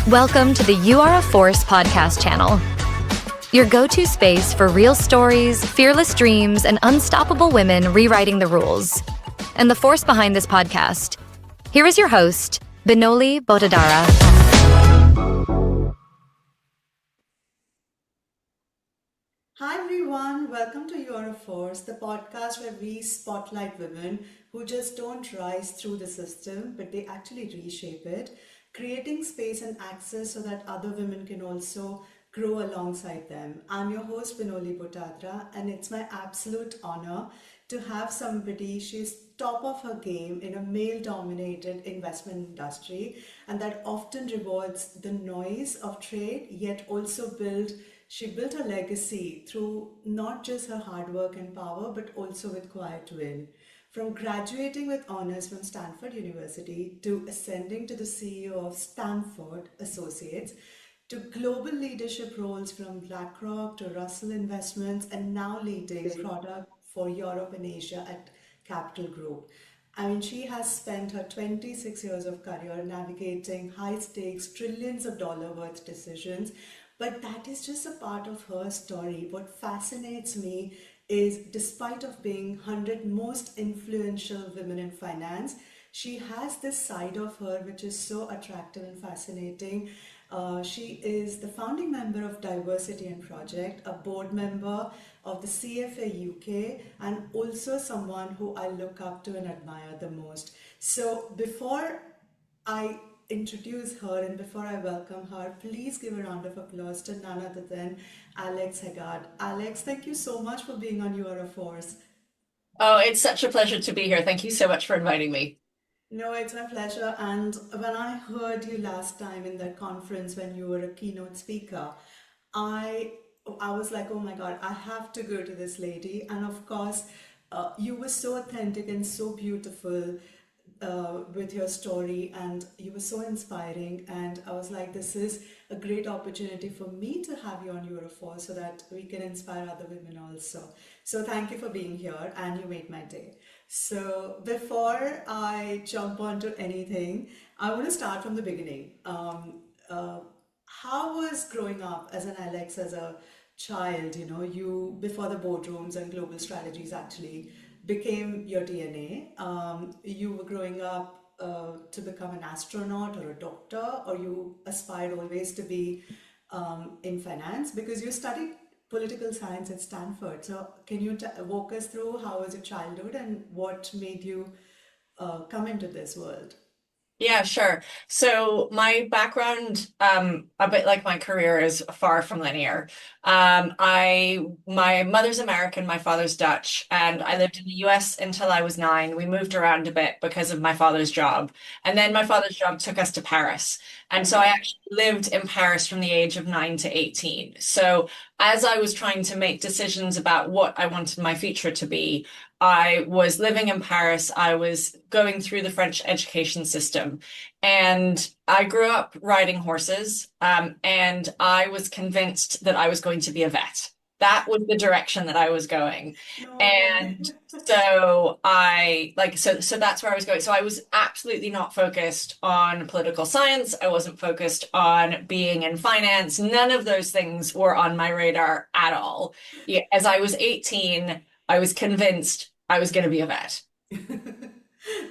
Welcome to the You Are a Force podcast channel, your go-to space for real stories, fearless dreams, and unstoppable women rewriting the rules. And the force behind this podcast. Here is your host, Binoli Botadara. Hi everyone, welcome to You Are a Force, the podcast where we spotlight women who just don't rise through the system, but they actually reshape it, creating space and access so that other women can also grow alongside them. I'm your host Binoli Botadara, and it's my absolute honor to have somebody. She's top of her game in a male-dominated investment industry, and that often rewards the noise of trade, yet also she built a legacy through not just her hard work and power, but also with quiet win. From graduating with honors from Stanford University to ascending to the CEO of Stamford Associates, to global leadership roles from BlackRock to Russell Investments, and now leading product for Europe and Asia at CapitalGroup. I mean, she has spent her 26 years of career navigating high stakes, trillions of dollar worth decisions. But that is just a part of her story. What fascinates me is, despite of being 100 most influential women in finance, she has this side of her which is so attractive and fascinating. She is the founding member of Diversity and Project, a board member of the CFA UK, and also someone who I look up to and admire the most. So before I introduce her and before I welcome her, please give a round of applause to none other than Alex Haggard. Alex, thank you so much for being on You Are a Force. Oh, it's such a pleasure to be here. Thank you so much for inviting me. No, it's my pleasure. And when I heard you last time in that conference when you were a keynote speaker, I I was like, oh my God, I have to go to this lady. And of course, you were so authentic and so beautiful with your story, and you were so inspiring. And I was like, this is a great opportunity for me to have you on Euroforce so that we can inspire other women also. So thank you for being here, and you made my day. So before I jump onto anything, I want to start from the beginning. How was growing up as an Alex, as a child? You know, you, before the boardrooms and global strategies actually became your DNA. You were growing up to become an astronaut or a doctor, or you aspired always to be in finance because you studied political science at Stanford. So can you walk us through how was your childhood and what made you come into this world? Yeah, sure. So my background, a bit like my career, is far from linear. My mother's American, my father's Dutch, and I lived in the US until I was 9. We moved around a bit because of my father's job. And then my father's job took us to Paris. And so I Okay. actually lived in Paris from the age of 9 to 18. So as I was trying to make decisions about what I wanted my future to be, I was living in Paris. I was going through the French education system, and I grew up riding horses. And I was convinced that I was going to be a vet. That was the direction that I was going. No way. And so that's where I was going. So I was absolutely not focused on political science. I wasn't focused on being in finance. None of those things were on my radar at all. Yeah, as I was 18, I was convinced I was going to be a vet.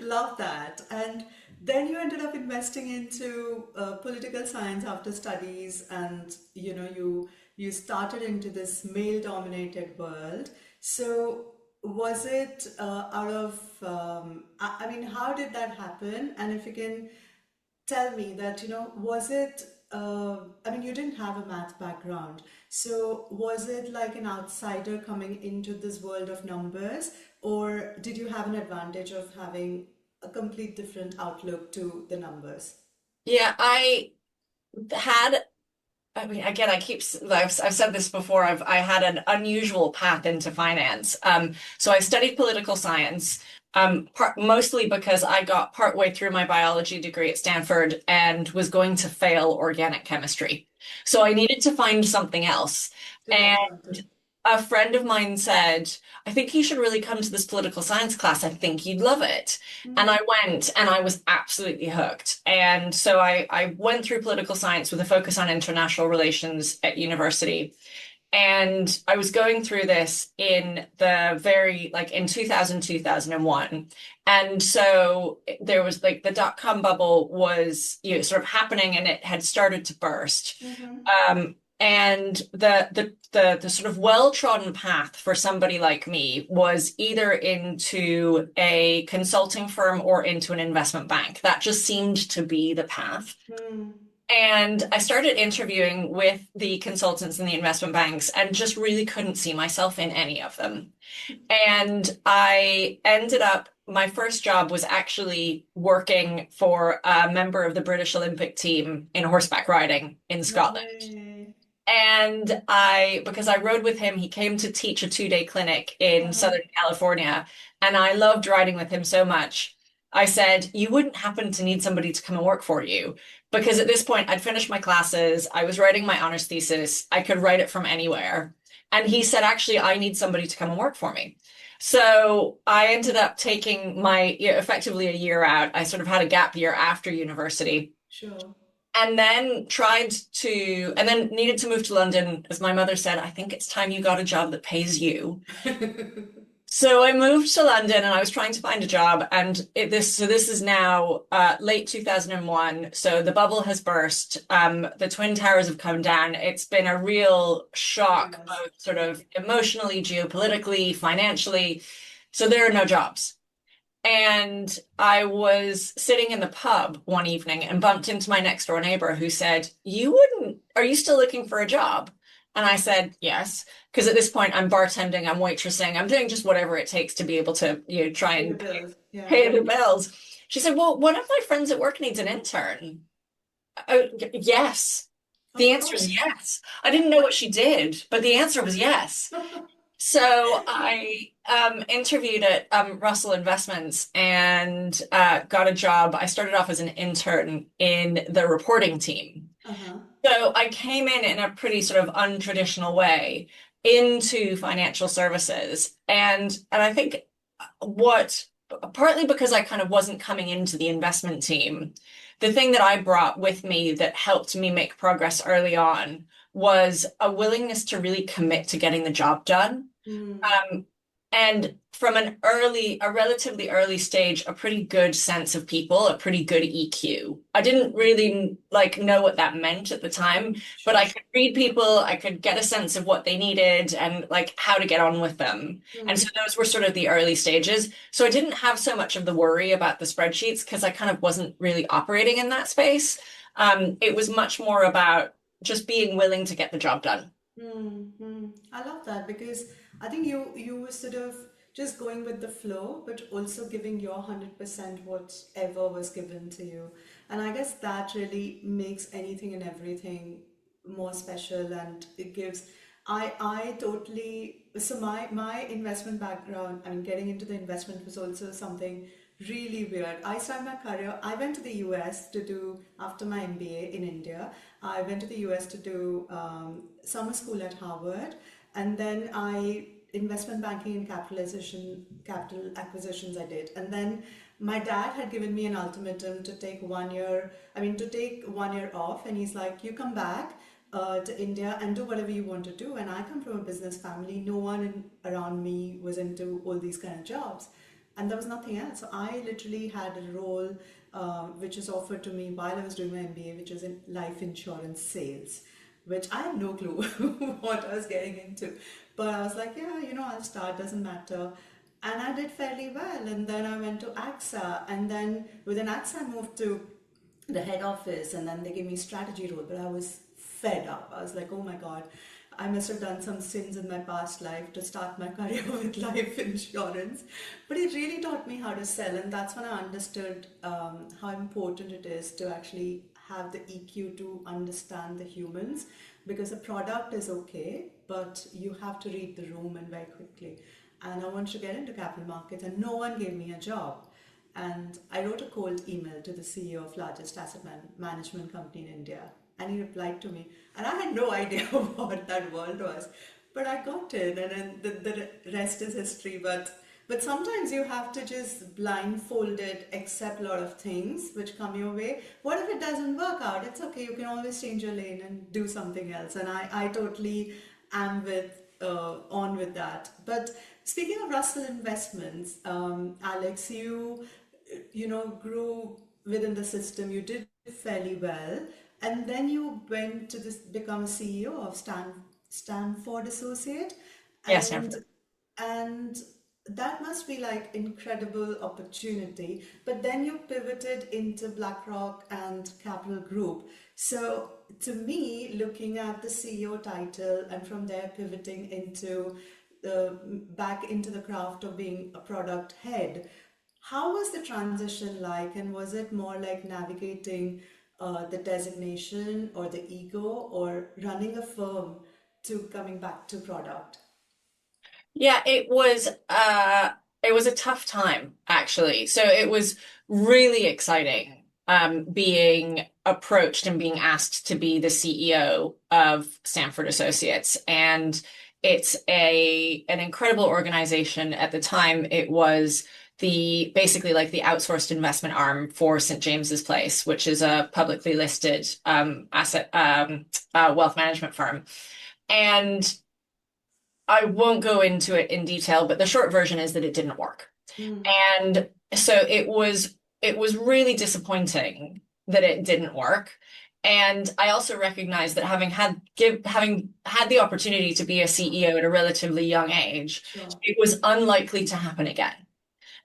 Love that. And then you ended up investing into political science after studies, and you started into this male-dominated world. So was it out of I mean, how did that happen? And if you can tell me that, was it, I mean, you didn't have a math background. So was it like an outsider coming into this world of numbers, or did you have an advantage of having a complete different outlook to the numbers? Yeah, had, I mean, again, I've said this before, I had an unusual path into finance. So I studied political science, mostly because I got partway through my biology degree at Stanford and was going to fail organic chemistry. So I needed to find something else. To get And started. a friend of mine said, I think you should really come to this political science class. I think you'd love it. And I went and I was absolutely hooked. And so I went through political science with a focus on international relations at university. And I was going through this in the very, like in 2000, 2001. And so there was like the dot-com bubble was, sort of happening and it had started to burst. And the sort of well-trodden path for somebody like me was either into a consulting firm or into an investment bank. That just seemed to be the path. And I started interviewing with the consultants and the investment banks and just really couldn't see myself in any of them. And I ended up, my first job was actually working for a member of the British Olympic team in horseback riding in Scotland. And because I rode with him, he came to teach a 2-day clinic in Southern California. And I loved riding with him so much. I said, you wouldn't happen to need somebody to come and work for you. Because at this point, I'd finished my classes. I was writing my honors thesis. I could write it from anywhere. And he said, actually, I need somebody to come and work for me. So I ended up taking effectively a year out. I sort of had a gap year after university. Sure. And then needed to move to London, as my mother said, I think it's time you got a job that pays you. So I moved to London and I was trying to find a job, and this is now late 2001. So the bubble has burst. The Twin Towers have come down. It's been a real shock, both sort of emotionally, geopolitically, financially. So there are no jobs. And I was sitting in the pub one evening and bumped into my next door neighbor who said, are you still looking for a job? And I said, yes, because at this point I'm bartending, I'm waitressing, I'm doing just whatever it takes to be able to, try and pay the bills. She said, well, one of my friends at work needs an intern. Yes. The answer is yes. I didn't know what she did, but the answer was yes. So I interviewed at Russell Investments and got a job. I started off as an intern in the reporting team. So I came in a pretty sort of untraditional way into financial services. And I think partly because I kind of wasn't coming into the investment team, the thing that I brought with me that helped me make progress early on was a willingness to really commit to getting the job done. And from a relatively early stage, a pretty good sense of people, a pretty good EQ. I didn't really know what that meant at the time, but I could read people, I could get a sense of what they needed and how to get on with them. And so those were sort of the early stages. So I didn't have so much of the worry about the spreadsheets because I kind of wasn't really operating in that space. It was much more about just being willing to get the job done. I love that because I think you were sort of just going with the flow, but also giving your 100% whatever was given to you. And I guess that really makes anything and everything more special, and it gives I totally so my investment background, I mean getting into the investment was also something really weird. I started my career, I went to the US to do, after my MBA in India, I went to the US to do summer school at Harvard, and then investment banking and capital acquisitions I did. And then my dad had given me an ultimatum to take 1 year, to take 1 year off, and he's like, you come back to India and do whatever you want to do. And I come from a business family, no one around me was into all these kind of jobs. And there was nothing else. So I literally had a role which was offered to me while I was doing my MBA, which is in life insurance sales, which I had no clue what I was getting into. But I was like, yeah, I'll start, doesn't matter. And I did fairly well. And then I went to AXA. And then within AXA, I moved to the head office. And then they gave me strategy role. But I was fed up. I was like, oh my God, I must have done some sins in my past life to start my career with life insurance. But it really taught me how to sell. And that's when I understood how important it is to actually have the EQ to understand the humans, because the product is okay, but you have to read the room and very quickly. And I wanted to get into capital markets and no one gave me a job. And I wrote a cold email to the CEO of largest asset management company in India. And he replied to me. And I had no idea what that world was. but I got in, and then the rest is history. But sometimes you have to just blindfolded accept a lot of things which come your way. What if it doesn't work out? It's okay. You can always change your lane and do something else. And I totally am on with that. But speaking of Russell investments, Alex, you grew within the system. You did fairly well, and then you went to this become a CEO of Stanford Associate, Yeah, and Stanford. and that must be like incredible opportunity. But then you pivoted into BlackRock and Capital Group. So to me, looking at the CEO title and from there pivoting into the back into the craft of being a product head, how was the transition like, and was it more like navigating the designation or the ego, or running a firm to coming back to product? Yeah, it was a tough time actually. So it was really exciting being approached and being asked to be the CEO of Stanford Associates. And it's an incredible organization. At the time, it was the basically like the outsourced investment arm for St. James's Place, which is a publicly listed asset wealth management firm. And I won't go into it in detail, but the short version is that it didn't work. Mm, And so it was really disappointing that it didn't work. And I also recognize that having had the opportunity to be a CEO at a relatively young age, sure. it was unlikely to happen again.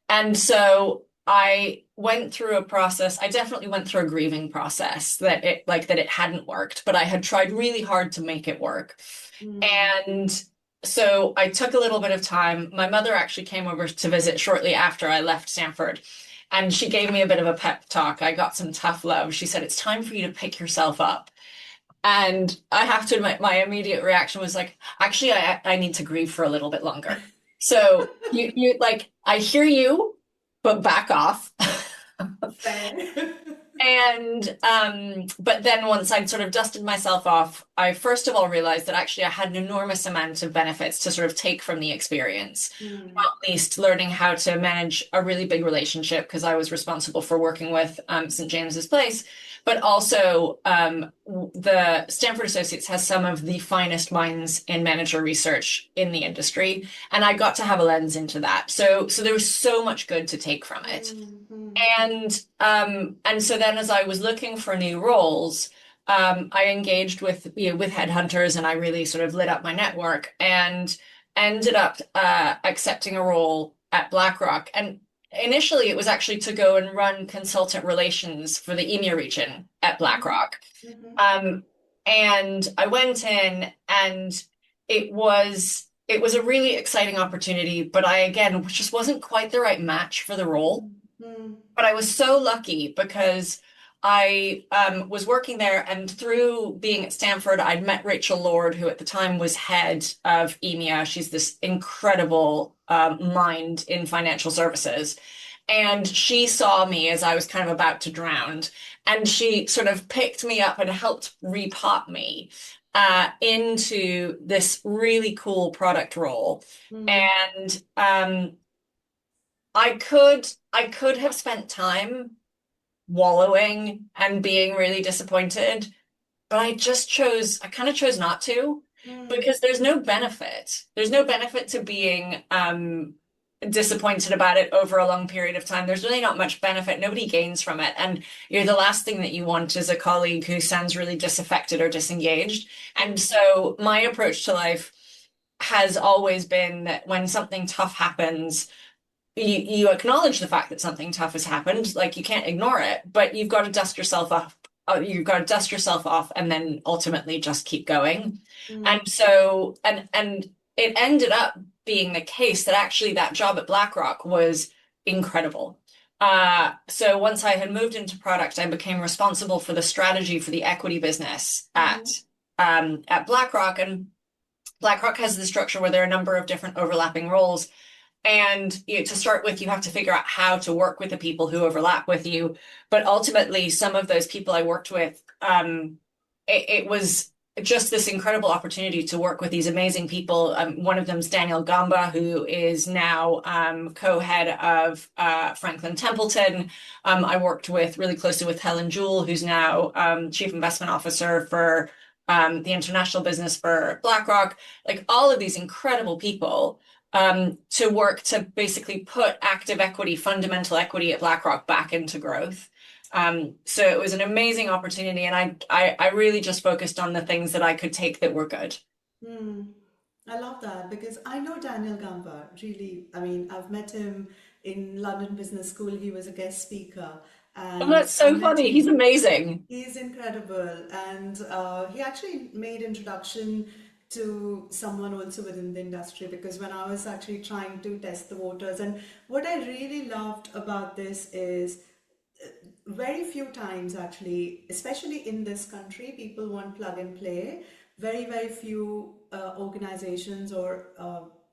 And so I went through a process. I definitely went through a grieving process that it hadn't worked, but I had tried really hard to make it work. Mm. And so I took a little bit of time. My mother actually came over to visit shortly after I left Stanford, and she gave me a bit of a pep talk. I got some tough love. She said, "It's time for you to pick yourself up." And I have to admit, my immediate reaction was like, actually, I need to grieve for a little bit longer. So you like, I hear you, but back off. Fair. And but then once I'd sort of dusted myself off, I first of all realized that actually I had an enormous amount of benefits to sort of take from the experience. Mm, Not least learning how to manage a really big relationship because I was responsible for working with St. James's Place, but also the Stanford Associates has some of the finest minds in manager research in the industry, and I got to have a lens into that. So there was so much good to take from it. mm, mm, And so then as I was looking for new roles, I engaged with headhunters and I really sort of lit up my network and ended up accepting a role at BlackRock. And initially it was actually to go and run consultant relations for the EMEA region at mhm, BlackRock. mhm, Um, and I went in and it was a really exciting opportunity, but I again just wasn't quite the right match for the role. mm, mm, But I was so lucky because I was working there, and through being at Stanford, I'd met Rachel Lord, who at the time was head of EMEA. She's this incredible mind in financial services. And she saw me as I was kind of about to drown, and she sort of picked me up and helped repot me into this really cool product role. mm, And I could have spent time wallowing and being really disappointed, but I kind of chose not to mm, because there's no benefit. There's no benefit to being disappointed about it over a long period of time. There's really not much benefit. Nobody gains from it. And you're the last thing that you want is a colleague who sounds really disaffected or disengaged. And mm, so my approach to life has always been that when something tough happens, you acknowledge the fact that something tough has happened, like you can't ignore it, but you've got to dust yourself off. You've got to dust yourself off and then ultimately just keep going. And mm, so, and it ended up being the case that actually that job at BlackRock was incredible. So once I had moved into product, I became responsible for the strategy for the equity business mhm, at BlackRock. And BlackRock has the structure where there are a number of different overlapping roles. And to start with, you have to figure out how to work with the people who overlap with you. But ultimately, some of those people I worked with, it was just this incredible opportunity to work with these amazing people. One of them is Daniel Gamba, who is now co-head of Franklin Templeton. I worked with really closely with Helen Jewell, who's now Chief Investment Officer for the international business for BlackRock. Like all of these incredible people to work to basically put active equity, fundamental equity at BlackRock back into growth. So it was an amazing opportunity, and I really just focused on the things that I could take that were good. Hmm. I love that because I know Daniel Gamba really. I mean, I've met him in London Business School. He was a guest speaker, Oh, and that's I so met funny. He's him. amazing. He's incredible, and he actually made introduction to someone also within the industry because when I was actually trying to test the waters, and what I really loved about this is very few times actually, especially in this country, people want plug and play. Very, very few organizations or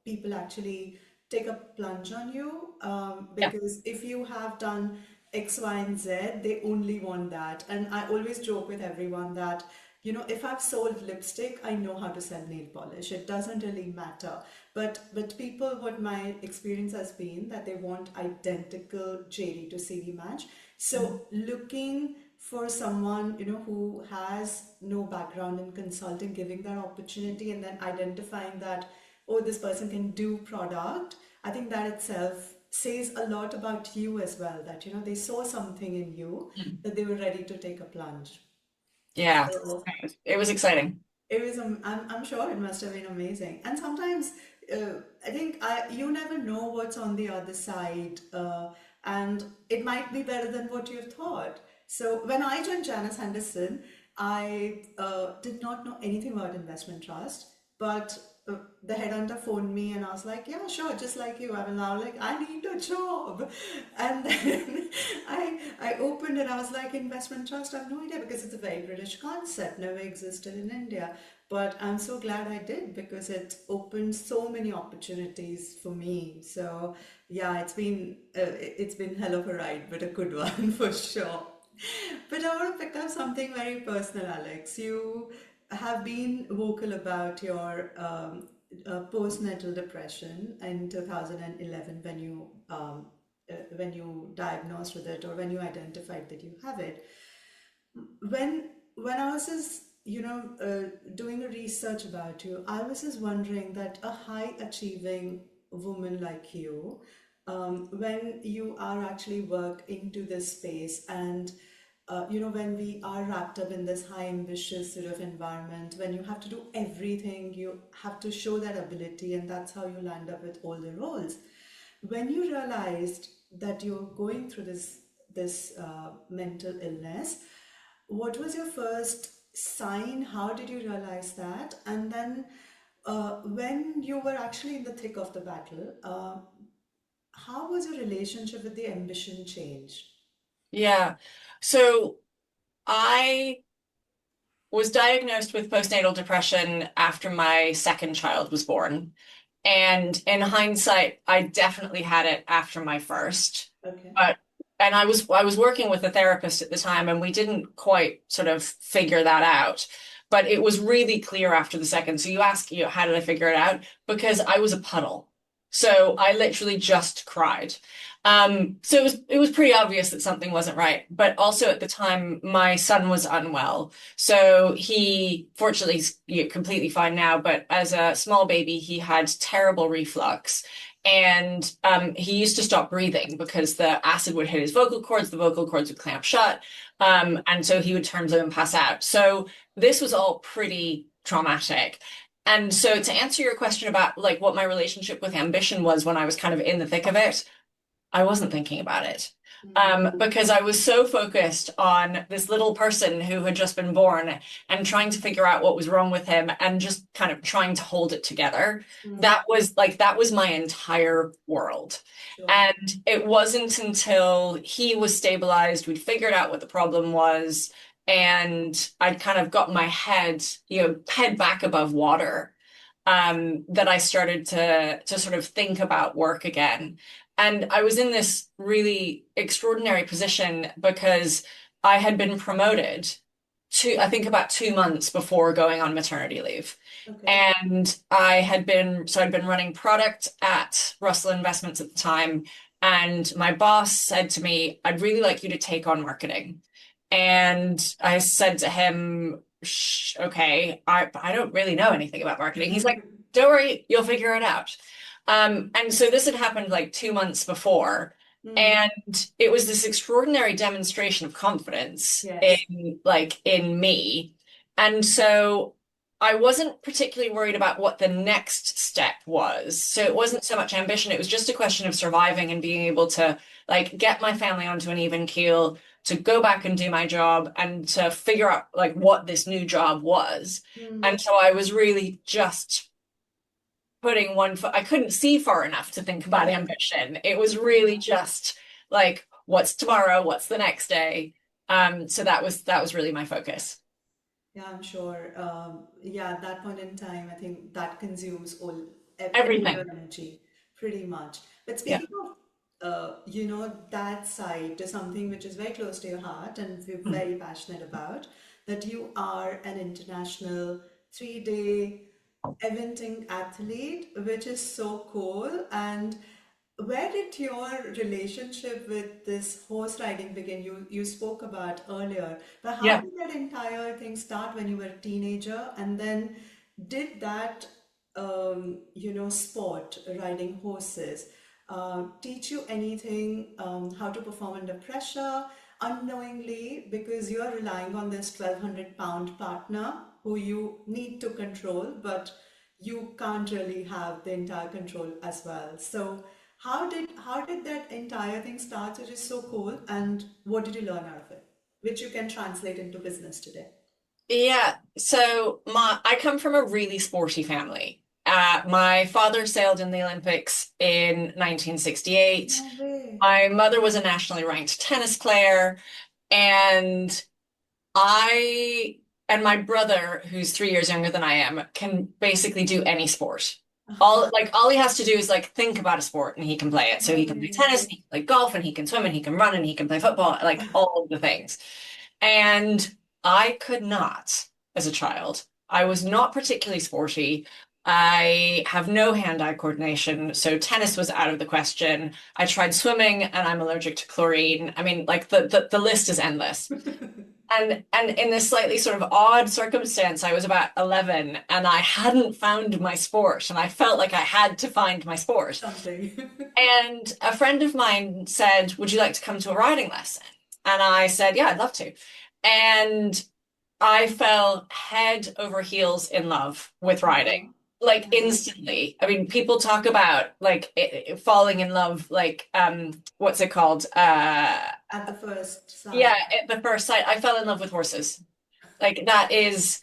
people actually take a plunge on you Yeah. because if you have done X, Y, and Z, they only want that. And I always joke with everyone that, if I've sold lipstick, I know how to sell nail polish. It doesn't really matter. But people, what my experience has been that they want identical JD to CV match. So looking for someone, who has no background in consulting, giving that opportunity and then identifying that, oh, this person can do product, I think that itself says a lot about you as well, that, they saw something in you that they were ready to take a plunge. Yeah. So It was exciting. it was, I'm sure it must have been amazing. And sometimes I think you never know what's on the other side, and it might be better than what you thought. So when I joined Janus Henderson, I did not know anything about investment trust, but the headhunter phoned me and I was like, yeah, sure, just like you. I was now like, I need a job. And then I opened it. I was like, investment trust, I have no idea because it's a very British concept, never existed in India. But I'm so glad I did because it opened so many opportunities for me. So yeah, it's been hell of a ride, but a good one for sure. But I want to pick up something very personal, Alex. You have been vocal about your postnatal depression in 2011 when you diagnosed with it or when you identified that you have it. When I was just doing a research about you, I was just wondering that a high achieving woman like you, when you are actually work into this space and when we are wrapped up in this high ambitious sort of environment, when you have to do everything, you have to show that ability, and that's how you land up with all the roles. When you realized that you're going through this mental illness, what was your first sign? How did you realize that? And then when you were actually in the thick of the battle, how was your relationship with the ambition change? Yeah. So I was diagnosed with postnatal depression after my second child was born. And in hindsight, I definitely had it after my first. Okay. But and I was working with a therapist at the time and we didn't quite sort of figure that out. But it was really clear after the second. So you ask, how did I figure it out? Because I was a puddle. So I literally just cried. So it was pretty obvious that something wasn't right. But also at the time, my son was unwell. So he, fortunately, he's completely fine now. But as a small baby, he had terrible reflux. And he used to stop breathing because the acid would hit his vocal cords, the vocal cords would clamp shut. And so he would turn blue and pass out. So this was all pretty traumatic. And so to answer your question about like what my relationship with ambition was when I was kind of in the thick of it, I wasn't thinking about it. Because I was so focused on this little person who had just been born and trying to figure out what was wrong with him and just kind of trying to hold it together. That was my entire world. Sure. And it wasn't until he was stabilized, we'd figured out what the problem was, and I'd kind of got my head back above water, that I started to sort of think about work again. And I was in this really extraordinary position because I had been promoted I think about 2 months before going on maternity leave. Okay. And I'd been running product at Russell Investments at the time. And my boss said to me, I'd really like you to take on marketing. And I said to him, okay, I don't really know anything about marketing. He's like, don't worry, you'll figure it out. And so this had happened like 2 months before. Mm. And it was this extraordinary demonstration of confidence Yes. in me. And so I wasn't particularly worried about what the next step was. So it wasn't so much ambition, it was just a question of surviving and being able to like get my family onto an even keel, to go back and do my job and to figure out like what this new job was. Mm. And so I was really just putting one foot, I couldn't see far enough to think about Yeah. ambition. It was really just like, what's tomorrow? What's the next day? So that was really my focus. Yeah, I'm sure. Yeah, at that point in time, I think that consumes all your Everything. energy pretty much. But Yeah. speaking of, that side to something which is very close to your heart and we're Mm. very passionate about, that you are an international 3-day eventing athlete, which is so cool. And where did your relationship with this horse riding begin? You spoke about earlier, but how Yeah. did that entire thing start when you were a teenager? And then did that sport, riding horses, teach you anything, how to perform under pressure unknowingly, because you're relying on this 1,200-pound partner who you need to control, but you can't really have the entire control as well. So how did that entire thing start, which is so cool, and what did you learn out of it, which you can translate into business today? Yeah, so I come from a really sporty family. My father sailed in the Olympics in 1968. No way. My mother was a nationally ranked tennis player, and I and my brother, who's 3 years younger than I am, can basically do any sport. All he has to do is like think about a sport and he can play it. So he can play tennis, and he can play golf, and he can swim, and he can run, and he can play football, like all of the things. And I could not as a child. I was not particularly sporty. I have no hand-eye coordination, so tennis was out of the question. I tried swimming and I'm allergic to chlorine. I mean, like the list is endless. And in this slightly sort of odd circumstance, I was about 11 and I hadn't found my sport, and I felt like I had to find my sport. Something. And a friend of mine said, would you like to come to a riding lesson? And I said, yeah, I'd love to. And I fell head over heels in love with riding, like Yeah. instantly. I mean, people talk about like falling in love, like what's it called? At the first Yeah, sight. at the first sight, I fell in love with horses. Like that is,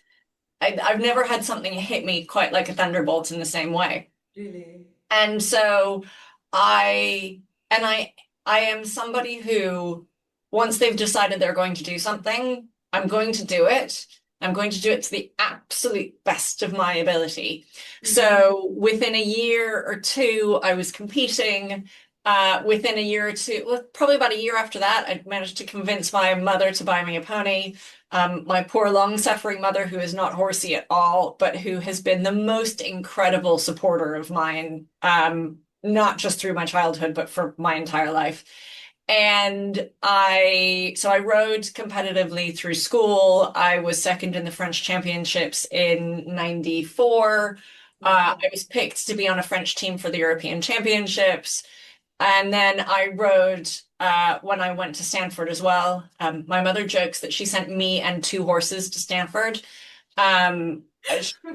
I've never had something hit me quite like a thunderbolt in the same way. Really. And so I, and I am somebody who, once they've decided they're going to do something, I'm going to do it. I'm going to do it to the absolute best of my ability. Mm-hmm. So within a year or two, I was competing. Within a year or two, well, probably about a year after that, I managed to convince my mother to buy me a pony. My poor long-suffering mother, who is not horsey at all, but who has been the most incredible supporter of mine, not just through my childhood, but for my entire life. And so I rode competitively through school. I was second in the French championships in 94. Wow. I was picked to be on a French team for the European Championships. And then I rode when I went to Stanford as well. My mother jokes that she sent me and two horses to Stanford. Um,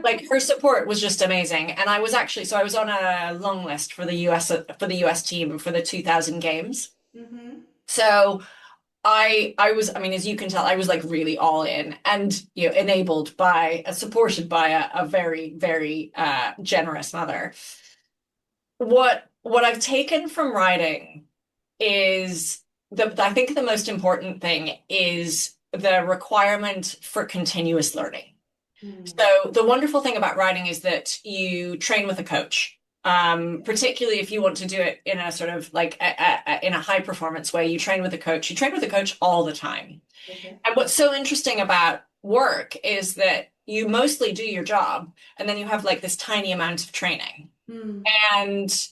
like her support was just amazing. And I was on a long list for the US team for the 2000 games. Mm-hmm. So I was, I mean, as you can tell, I was like really all in, and enabled by supported by a very, very generous mother. What I've taken from writing is I think the most important thing is the requirement for continuous learning. Mm. So the wonderful thing about writing is that you train with a coach. Particularly if you want to do it in a sort of like in a high performance way, you train with a coach. You train with a coach all the time. Okay. And what's so interesting about work is that you mostly do your job and then you have like this tiny amount of training. Hmm. And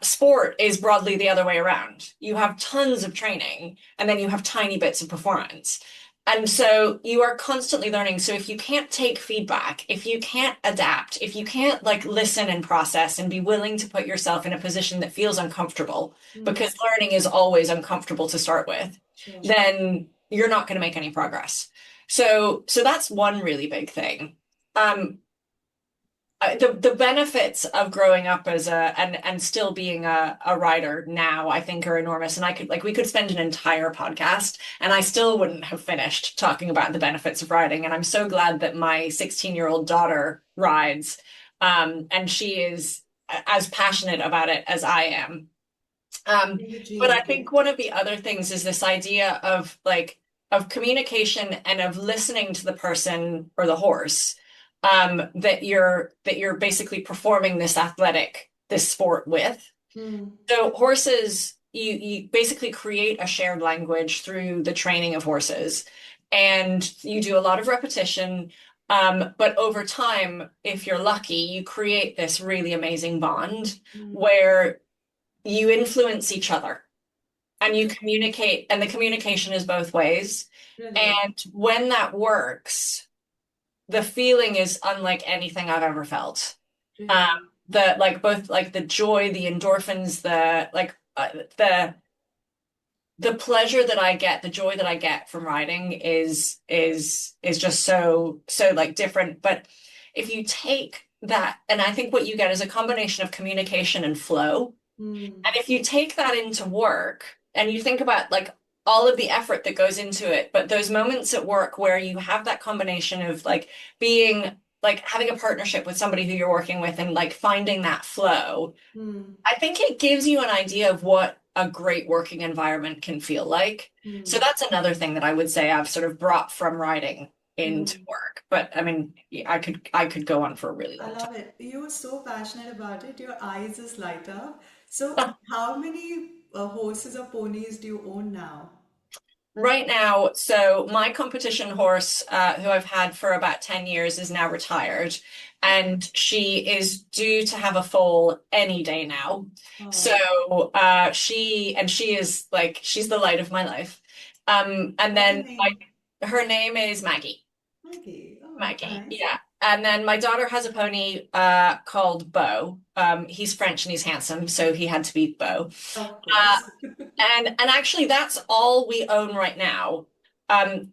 sport is broadly the other way around. You have tons of training and then you have tiny bits of performance. And so you are constantly learning. So if you can't take feedback, if you can't adapt, if you can't like listen and process and be willing to put yourself in a position that feels uncomfortable, Hmm. because learning is always uncomfortable to start with, Sure. then you're not going to make any progress. So that's one really big thing. Um, the benefits of growing up as a and still being a writer now, I think, are enormous. And I could like we could spend an entire podcast and I still wouldn't have finished talking about the benefits of writing. And I'm so glad that my 16-year-old daughter rides, and she is as passionate about it as I am. Um, In the but I genes, think right? one of the other things is this idea of like of communication and of listening to the person or the horse, that you're basically performing this sport with. Hmm. So horses, you basically create a shared language through the training of horses, and you do a lot of repetition. But over time, if you're lucky, you create this really amazing bond Hmm. where you influence each other and you Okay. communicate, and the communication is both ways. Really, And when that works, the feeling is unlike anything I've ever felt. Um, really. the like both like the joy, the endorphins, the pleasure that I get, the joy that I get from writing is just so like different. But if you take that, and I think what you get is a combination of communication and flow. Hmm. And if you take that into work and you think about like all of the effort that goes into it, but those moments at work where you have that combination of like being like having a partnership with somebody who you're working with and like finding that flow, Hmm. I think it gives you an idea of what a great working environment can feel like. So Hmm. that's another thing that I would say I've sort of brought from writing into Hmm. work. But I mean, I could go on for a really I long love it. You are so passionate about it. Your eyes just light up. So, time. how many horses or ponies do you own now? Right now, so my competition horse, who I've had for about 10 years, is now retired, Okay. and she is due to have a foal any day now. So, Oh, she is like, she's the light of my life. And what's her then name? like her name is Maggie. Maggie. Oh, Maggie, nice. yeah. And then my daughter has a pony called Beau. He's French and he's handsome, so he had to be Beau. Of Uh, course. and actually, that's all we own right now.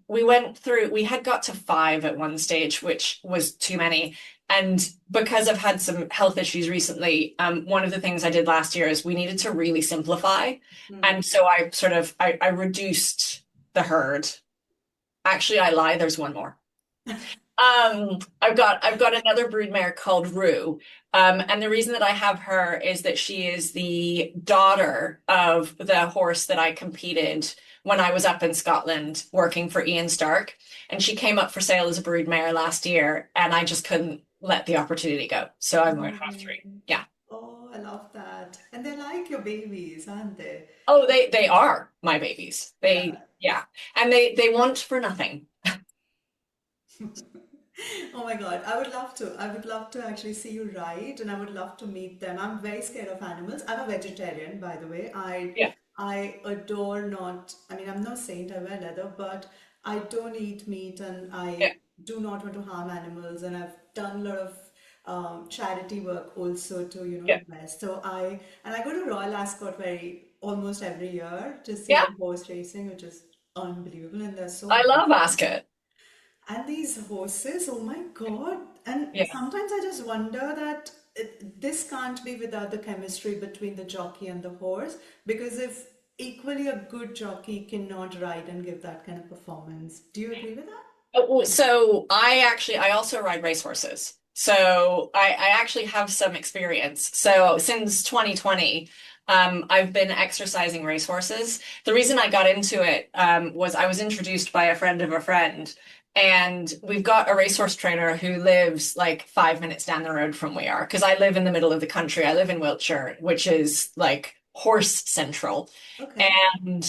We had got to five at one stage, which was too many. And because I've had some health issues recently, one of the things I did last year is we needed to really simplify. Hmm. And so I reduced the herd. Actually, I lie, there's one more. I've got another broodmare called Rue. And the reason that I have her is that she is the daughter of the horse that I competed when I was up in Scotland working for Ian Stark. And she came up for sale as a broodmare last year, and I just couldn't let the opportunity go. So I'm going to have three. Oh, Yeah. oh, I love that. And they're like your babies, aren't they? Oh, they are my babies. Yeah. Yeah. And they want for nothing. Oh my God, I would love to. I would love to actually see you ride and I would love to meet them. I'm very scared of animals. I'm a vegetarian, by the way. Yeah. I adore not, I mean, I'm no saint, I wear leather, but I don't eat meat and Yeah. I do not want to harm animals. And I've done a lot of charity work also to, Yeah. invest. And I go to Royal Ascot almost every year to see Yeah. the horse racing, which is unbelievable. And they're so I love beautiful. Ascot. And these horses, oh my God. And Yeah. sometimes I just wonder that this can't be without the chemistry between the jockey and the horse. Because if equally a good jockey cannot ride and give that kind of performance, do you agree with that? So I also ride racehorses. So I actually have some experience. So since 2020, I've been exercising racehorses. The reason I got into it, was I was introduced by a friend of a friend, and we've got a racehorse trainer who lives like 5 minutes down the road from we are, because I live in the middle of the country. I live in Wiltshire, which is like horse central. Okay. And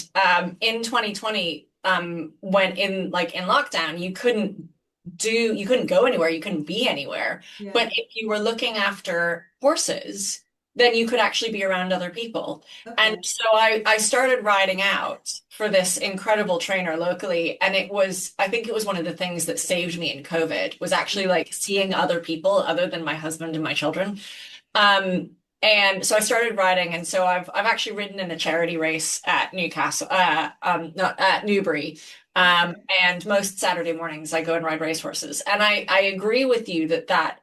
in 2020, when in lockdown, you couldn't go anywhere, you couldn't be anywhere. Yeah. But if you were looking after horses, then you could actually be around other people. And Okay. so I started riding out for this incredible trainer locally. And I think it was one of the things that saved me in COVID was actually like seeing other people other than my husband and my children. Um, and so I started riding, and so I've actually ridden in a charity race at Newcastle, not at Newbury. Okay. And most Saturday mornings I go and ride racehorses. And I agree with you that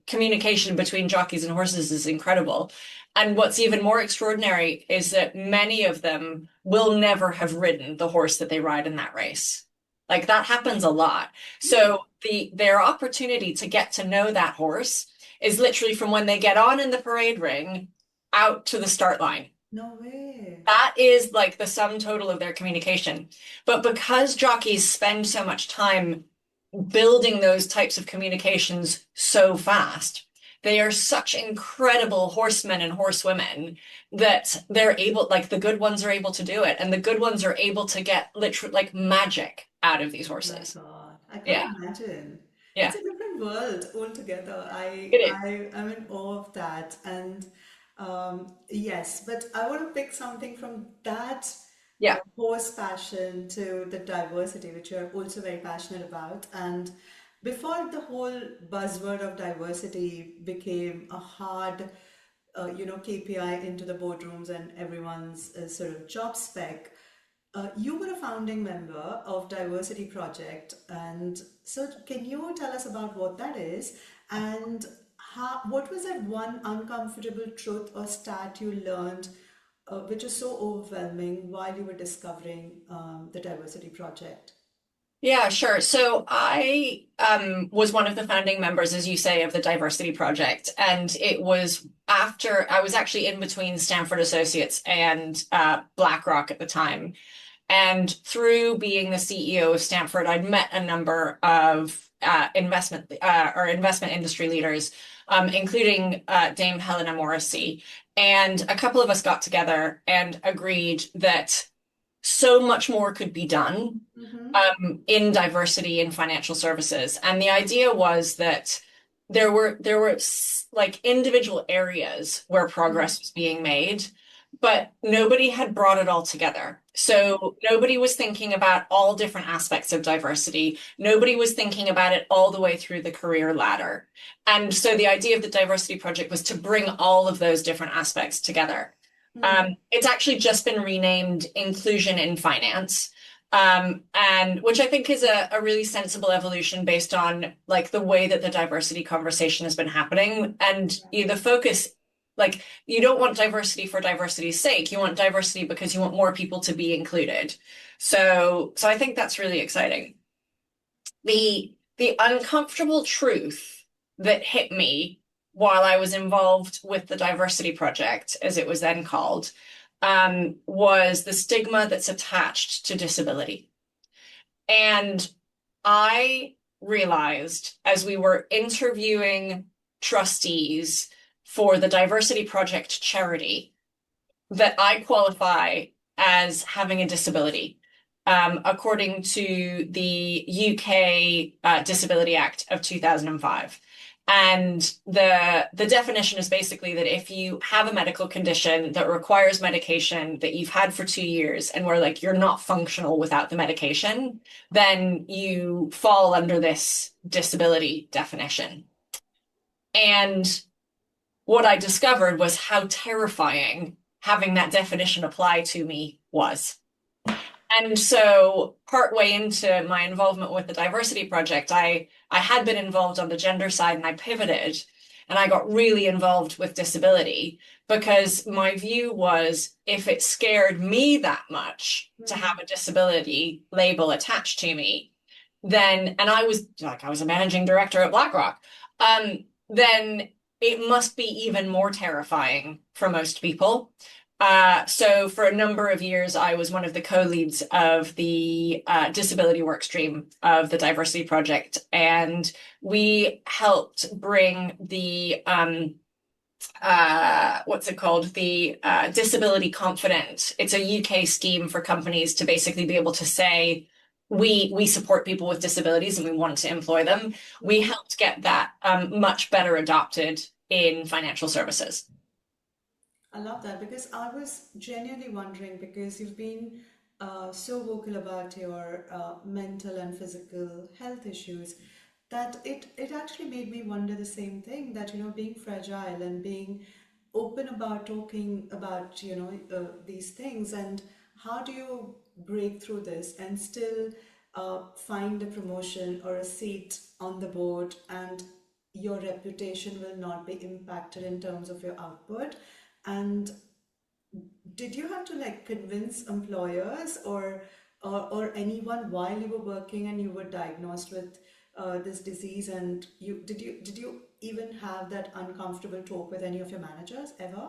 communication between jockeys and horses is incredible. And what's even more extraordinary is that many of them will never have ridden the horse that they ride in that race. Like that happens a lot. So their opportunity to get to know that horse is literally from when they get on in the parade ring out to the start line. No way. That is like the sum total of their communication. But because jockeys spend so much time building those types of communications so fast, they are such incredible horsemen and horsewomen that they're able, like the good ones are able to do it. And the good ones are able to get literally like magic out of these My horses. God, I Yeah. can't imagine. It's Yeah. a different world altogether. It is. I am in awe of that. And yes, but I want to pick something from that Yeah. horse passion to the diversity, which you're also very passionate about. And before the whole buzzword of diversity became a hard, KPI into the boardrooms and everyone's sort of job spec, you were a founding member of Diversity Project, and so can you tell us about what that is and what was that one uncomfortable truth or stat you learned, which is so overwhelming while you were discovering the Diversity Project? Yeah, sure. So I was one of the founding members, as you say, of the Diversity Project. And it was after I was actually in between Stanford Associates and BlackRock at the time. And through being the CEO of Stamford, I'd met a number of investment industry leaders, including Dame Helena Morrissey. And a couple of us got together and agreed that so much more could be done Mm-hmm. in diversity in financial services. And the idea was that there were like individual areas where progress was being made, but nobody had brought it all together. So nobody was thinking about all different aspects of diversity. Nobody was thinking about it all the way through the career ladder. And so the idea of the Diversity Project was to bring all of those different aspects together. It's actually just been renamed Inclusion in Finance. And which I think is a really sensible evolution based on like the way that the diversity conversation has been happening. And the focus, like you don't want diversity for diversity's sake. You want diversity because you want more people to be included. So I think that's really exciting. The uncomfortable truth that hit me while I was involved with the Diversity Project, as it was then called, was the stigma that's attached to disability. And I realized as we were interviewing trustees for the Diversity Project charity that I qualify as having a disability, according to the UK Disability Act of 2005. And the definition is basically that if you have a medical condition that requires medication that you've had for 2 years and where like you're not functional without the medication, then you fall under this disability definition. And what I discovered was how terrifying having that definition apply to me was. And so partway into my involvement with the Diversity Project, I had been involved on the gender side and I pivoted and I got really involved with disability because my view was if it scared me that much to have a disability label attached to me, then, and I was a managing director at BlackRock, then it must be even more terrifying for most people. So for a number of years, I was one of the co-leads of the disability work stream of the Diversity Project, and we helped bring the what's it called? The disability confident. It's a UK scheme for companies to basically be able to say, we support people with disabilities and we want to employ them. We helped get that much better adopted in financial services. I love that because I was genuinely wondering because you've been so vocal about your mental and physical health issues that it actually made me wonder the same thing that being fragile and being open about talking about these things, and how do you break through this and still find a promotion or a seat on the board, and your reputation will not be impacted in terms of your output. And did you have to like convince employers or anyone while you were working and you were diagnosed with this disease, and did you even have that uncomfortable talk with any of your managers ever?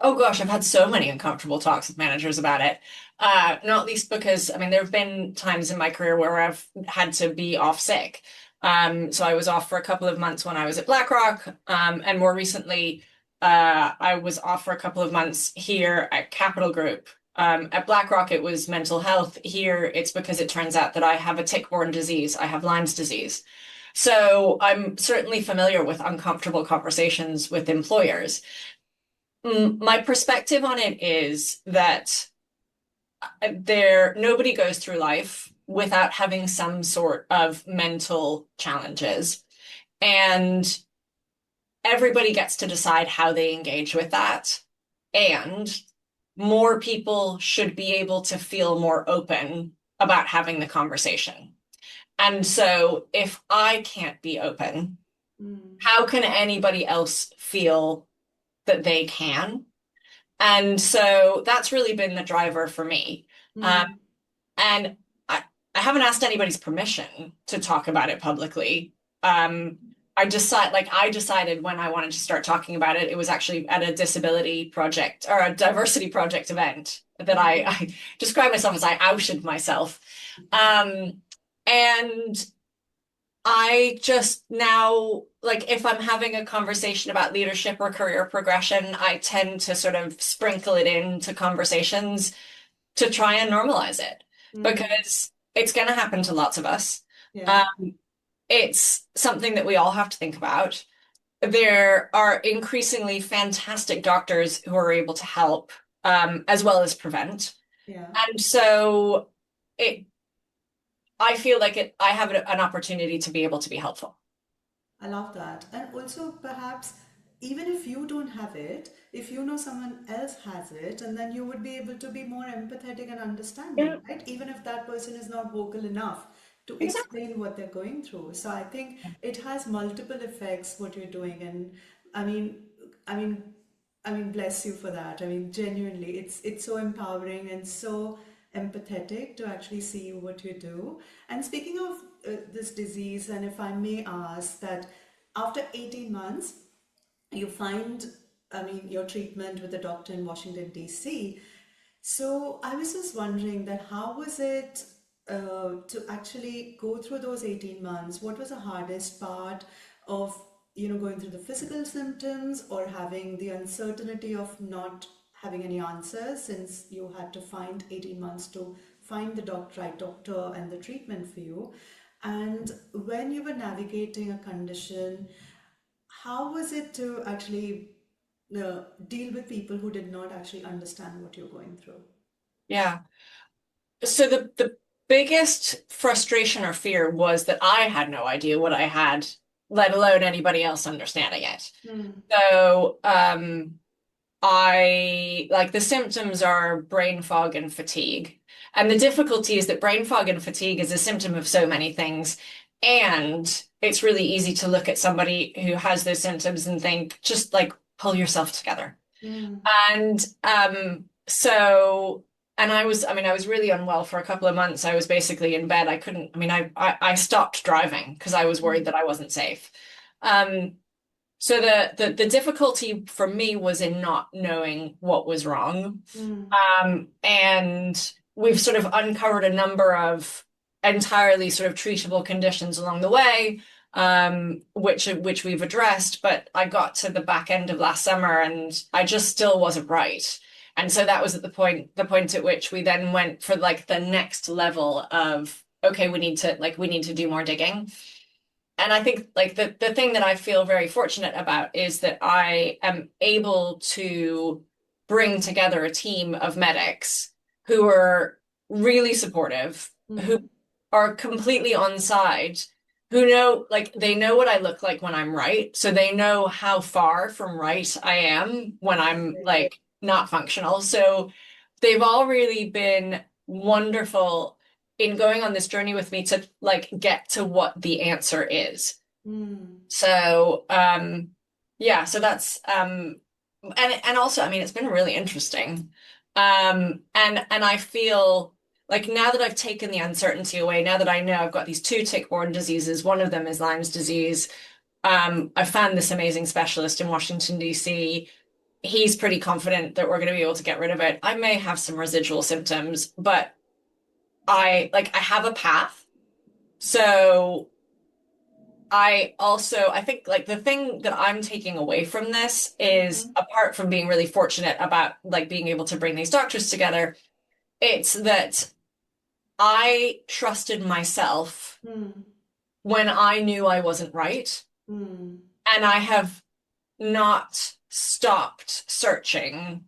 Oh gosh, I've had so many uncomfortable talks with managers about it. Not least because, I mean, there have been times in my career where I've had to be off sick. So I was off for a couple of months when I was at BlackRock, and more recently, I was off for a couple of months here at Capital Group. At BlackRock, it was mental health. Here, it's because it turns out that I have a tick-borne disease. I have Lyme's disease. So I'm certainly familiar with uncomfortable conversations with employers. My perspective on it is that nobody goes through life without having some sort of mental challenges. And everybody gets to decide how they engage with that. And more people should be able to feel more open about having the conversation. And so if I can't be open, Mm, how can anybody else feel that they can? And so that's really been the driver for me. Um, mm, and I haven't asked anybody's permission to talk about it publicly. Um, I decided when I wanted to start talking about it, it was actually at a disability project or a diversity project event that I described myself as I outed myself. And I just now, like, if I'm having a conversation about leadership or career progression, I tend to sort of sprinkle it into conversations to try and normalize it mm. because it's going to happen to lots of us. Yeah, Um, it's something that we all have to think about. There are increasingly fantastic doctors who are able to help, as well as prevent. yeah. And so it, I feel like I have an opportunity to be able to be helpful. I love that. And also, perhaps, even if you don't have it, if you know someone else has it, and then you would be able to be more empathetic and Yeah, understanding, right? Even if that person is not vocal enough to exactly. explain what they're going through. So I think it has multiple effects what you're doing. And I mean, I mean, bless you for that. I mean, genuinely, it's so empowering and so empathetic to actually see what you do. And speaking of this disease, and if I may ask that after 18 months, you find, I mean, your treatment with the doctor in Washington, D.C. So I was just wondering that how was it to actually go through those 18 months? What was the hardest part of, going through the physical symptoms or having the uncertainty of not having any answers since you had to find 18 months to find the right doctor and the treatment for you? And when you were navigating a condition, how was it to actually deal with people who did not actually understand what you're going through? Yeah. So the biggest frustration or fear was that I had no idea what I had, let alone anybody else understanding it. Hmm. So, I like the symptoms are brain fog and fatigue. And the difficulty is that brain fog and fatigue is a symptom of so many things. And it's really easy to look at somebody who has those symptoms and think, just like pull yourself together. Hmm. And so, and I was really unwell for a couple of months. I was basically in bed. I couldn't, I mean, I stopped driving because I was worried that I wasn't safe. Um, so the difficulty for me was in not knowing what was wrong. Hmm. And we've sort of uncovered a number of entirely sort of treatable conditions along the way. which we've addressed. But I got to the back end of last summer and I just still wasn't right. And so that was at the point at which we then went for like the next level of, okay, we need to do more digging. And I think like the thing that I feel very fortunate about is that I am able to bring together a team of medics who are really supportive, who are completely on side, who know, like, they know what I look like when I'm right. So they know how far from right I am when I'm like not functional. So they've all really been wonderful in going on this journey with me to like get to what the answer is. So yeah, so that's and also I mean it's been really interesting. And I feel like now that I've taken the uncertainty away, now that I know I've got these two tick-borne diseases, one of them is Lyme's disease. I found this amazing specialist in Washington, D.C. He's pretty confident that we're going to be able to get rid of it. I may have some residual symptoms, but I have a path. So I think like the thing that I'm taking away from this is apart from being really fortunate about like being able to bring these doctors together, it's that I trusted myself when I knew I wasn't right. And I have not stopped searching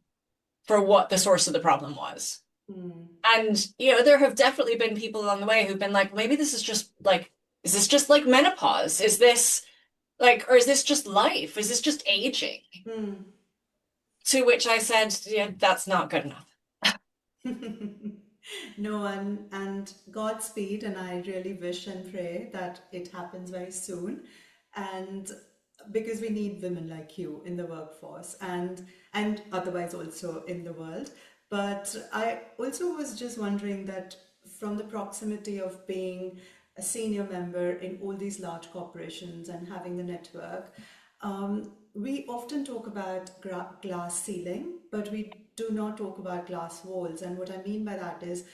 for what the source of the problem was. And, there have definitely been people along the way who've been like, maybe this is just like, is this just like menopause? Is this like, or is this just life? Is this just aging? To which I said, yeah, that's not good enough. No, and Godspeed, and I really wish and pray that it happens very soon. And because we need women like you in the workforce and otherwise also in the world. But I also was just wondering that from the proximity of being a senior member in all these large corporations and having the network, we often talk about glass ceiling, but we do not talk about glass walls. And what I mean by that is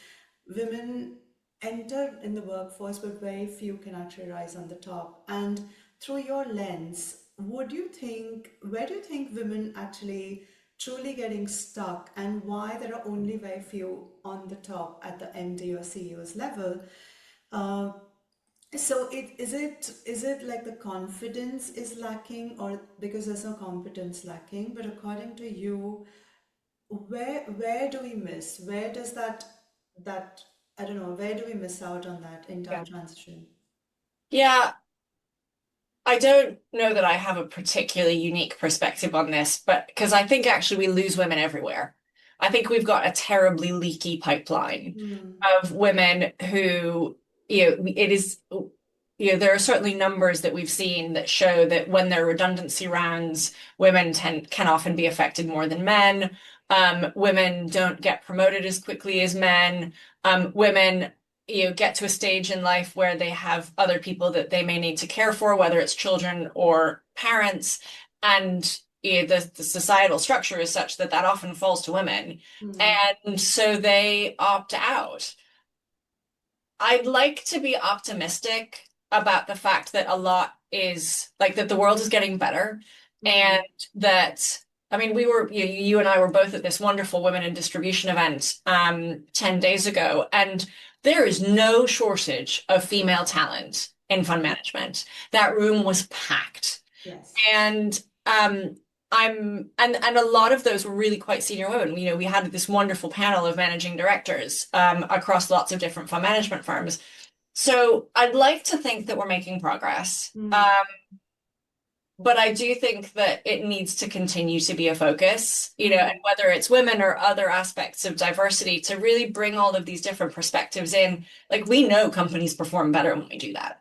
women enter in the workforce, but very few can actually rise on the top. And through your lens, where do you think women actually truly getting stuck, and why there are only very few on the top at the MD or CEO's level? Uh, so is it like the confidence is lacking, or because there's no competence lacking? But according to you, where do we miss? Where does that I don't know, where do we miss out on that entire Yeah. transition? Yeah, I don't know that I have a particularly unique perspective on this, but because I think actually we lose women everywhere. I think we've got a terribly leaky pipeline of women who, it is, there are certainly numbers that we've seen that show that when there are redundancy rounds, women can often be affected more than men. Women don't get promoted as quickly as men. Women get to a stage in life where they have other people that they may need to care for, whether it's children or parents, and the societal structure is such that that often falls to women, and so they opt out. I'd like to be optimistic about the fact that a lot is like that the world is getting better, and that I mean you and I were both at this wonderful women in distribution event 10 days ago, and there is no shortage of female talent in fund management. That room was packed. Yes. And and a lot of those were really quite senior women. We had this wonderful panel of managing directors across lots of different fund management firms. So I'd like to think that we're making progress. But I do think that it needs to continue to be a focus, and whether it's women or other aspects of diversity, to really bring all of these different perspectives in. Like, we know companies perform better when we do that.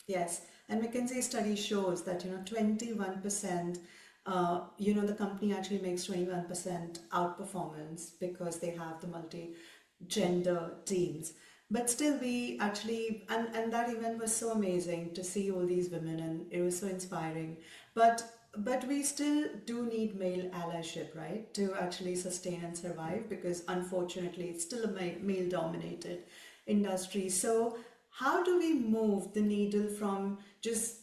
Yes, and McKinsey study shows that 21%, the company actually makes 21% outperformance because they have the multi-gender teams. But still, we actually, and that event was so amazing to see all these women, and it was so inspiring. But we still do need male allyship, right, to actually sustain and survive, because unfortunately, it's still a male-dominated industry. So how do we move the needle from just,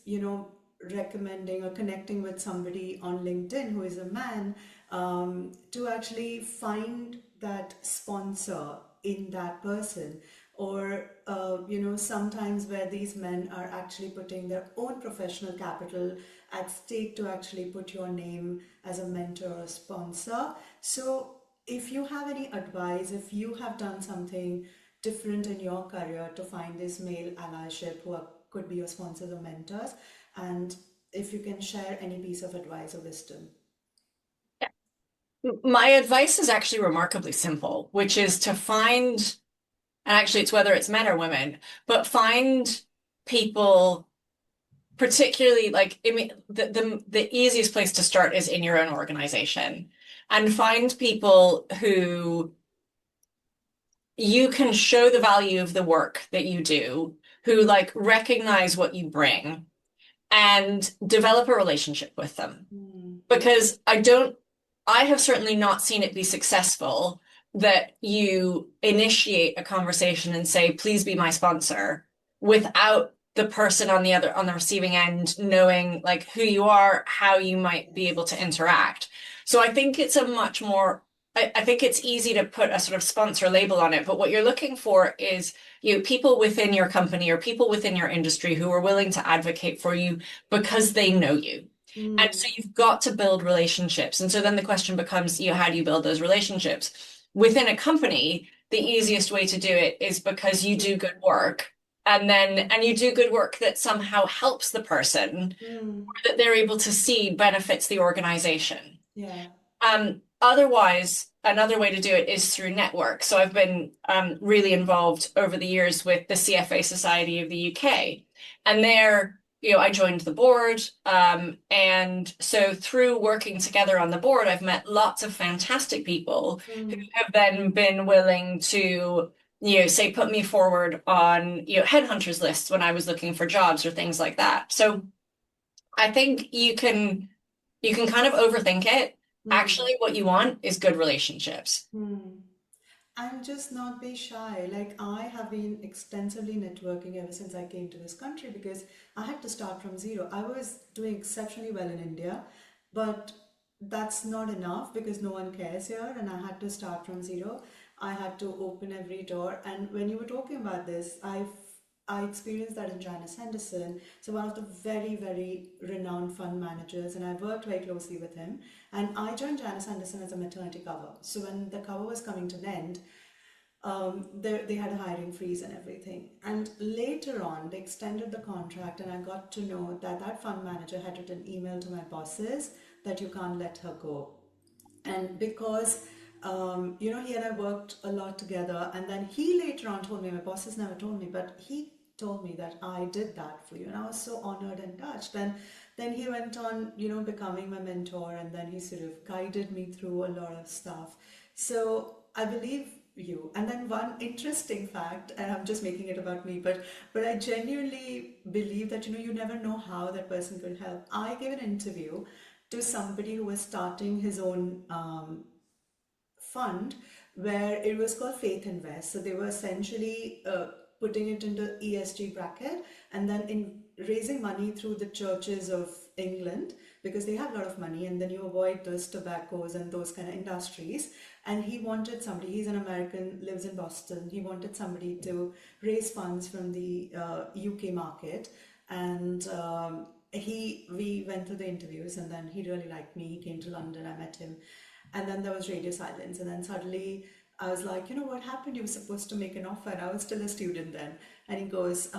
recommending or connecting with somebody on LinkedIn who is a man, to actually find that sponsor in that person? Or, sometimes where these men are actually putting their own professional capital at stake to actually put your name as a mentor or sponsor. So, if you have any advice, if you have done something different in your career to find this male allyship who could be your sponsors or mentors, and if you can share any piece of advice or wisdom. My advice is actually remarkably simple, which is to find, and actually it's whether it's men or women, but find people, particularly like, I mean, the easiest place to start is in your own organization, and find people who you can show the value of the work that you do, who like recognize what you bring, and develop a relationship with them. Because I have certainly not seen it be successful that you initiate a conversation and say, please be my sponsor, without the person on the receiving end knowing like who you are, how you might be able to interact. So I think it's a much more, I think it's easy to put a sort of sponsor label on it, but what you're looking for is, people within your company or people within your industry who are willing to advocate for you because they know you. And so you've got to build relationships. And so then the question becomes, how do you build those relationships? Within a company, the easiest way to do it is because you do good work, and you do good work that somehow helps the person, or that they're able to see benefits the organization. Yeah. Otherwise, another way to do it is through network. So I've been really involved over the years with the CFA Society of the UK, and there, I joined the board. And so through working together on the board, I've met lots of fantastic people who have then been willing to, say, put me forward on, headhunters lists when I was looking for jobs or things like that. So I think you can kind of overthink it. Actually, what you want is good relationships. And just not be shy. Like, I have been extensively networking ever since I came to this country because I had to start from zero. I was doing exceptionally well in India, but that's not enough because no one cares here, and I had to start from zero. I had to open every door. And when you were talking about this, I experienced that in Janice Henderson, so one of the very, very renowned fund managers, and I worked very closely with him. And I joined Janice Henderson as a maternity cover. So when the cover was coming to an end, they had a hiring freeze and everything. And later on, they extended the contract, and I got to know that that fund manager had written email to my bosses that you can't let her go. And because he and I worked a lot together, and then he later on told me, my bosses never told me, but he told me that I did that for you, and I was so honored and touched. And then he went on, becoming my mentor, and then he sort of guided me through a lot of stuff. So I believe you. And then one interesting fact, and I'm just making it about me, but I genuinely believe that you never know how that person could help. I gave an interview to somebody who was starting his own fund, where it was called Faith Invest. So they were essentially putting it into ESG bracket, and then in raising money through the churches of England, because they have a lot of money, and then you avoid those tobaccos and those kind of industries. And he wanted somebody, he's an American, lives in Boston, he wanted somebody to raise funds from the UK market. And we went through the interviews, and then he really liked me. He came to London, I met him, and then there was radio silence. And then suddenly I was like, what happened? You were supposed to make an offer, and I was still a student then. And he goes,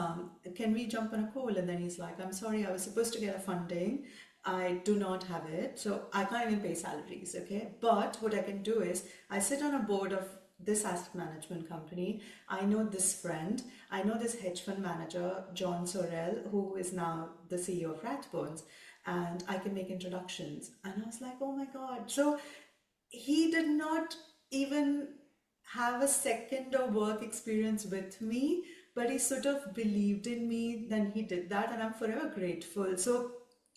can we jump on a call? And then he's like, I'm sorry, I was supposed to get a funding. I do not have it, so I can't even pay salaries, okay? But what I can do is, I sit on a board of this asset management company. I know this friend. I know this hedge fund manager, John Sorrell, who is now the CEO of Rathbones, and I can make introductions. And I was like, oh my God. So he did not even have a second of work experience with me, but he sort of believed in me. Then he did that, and I'm forever grateful. So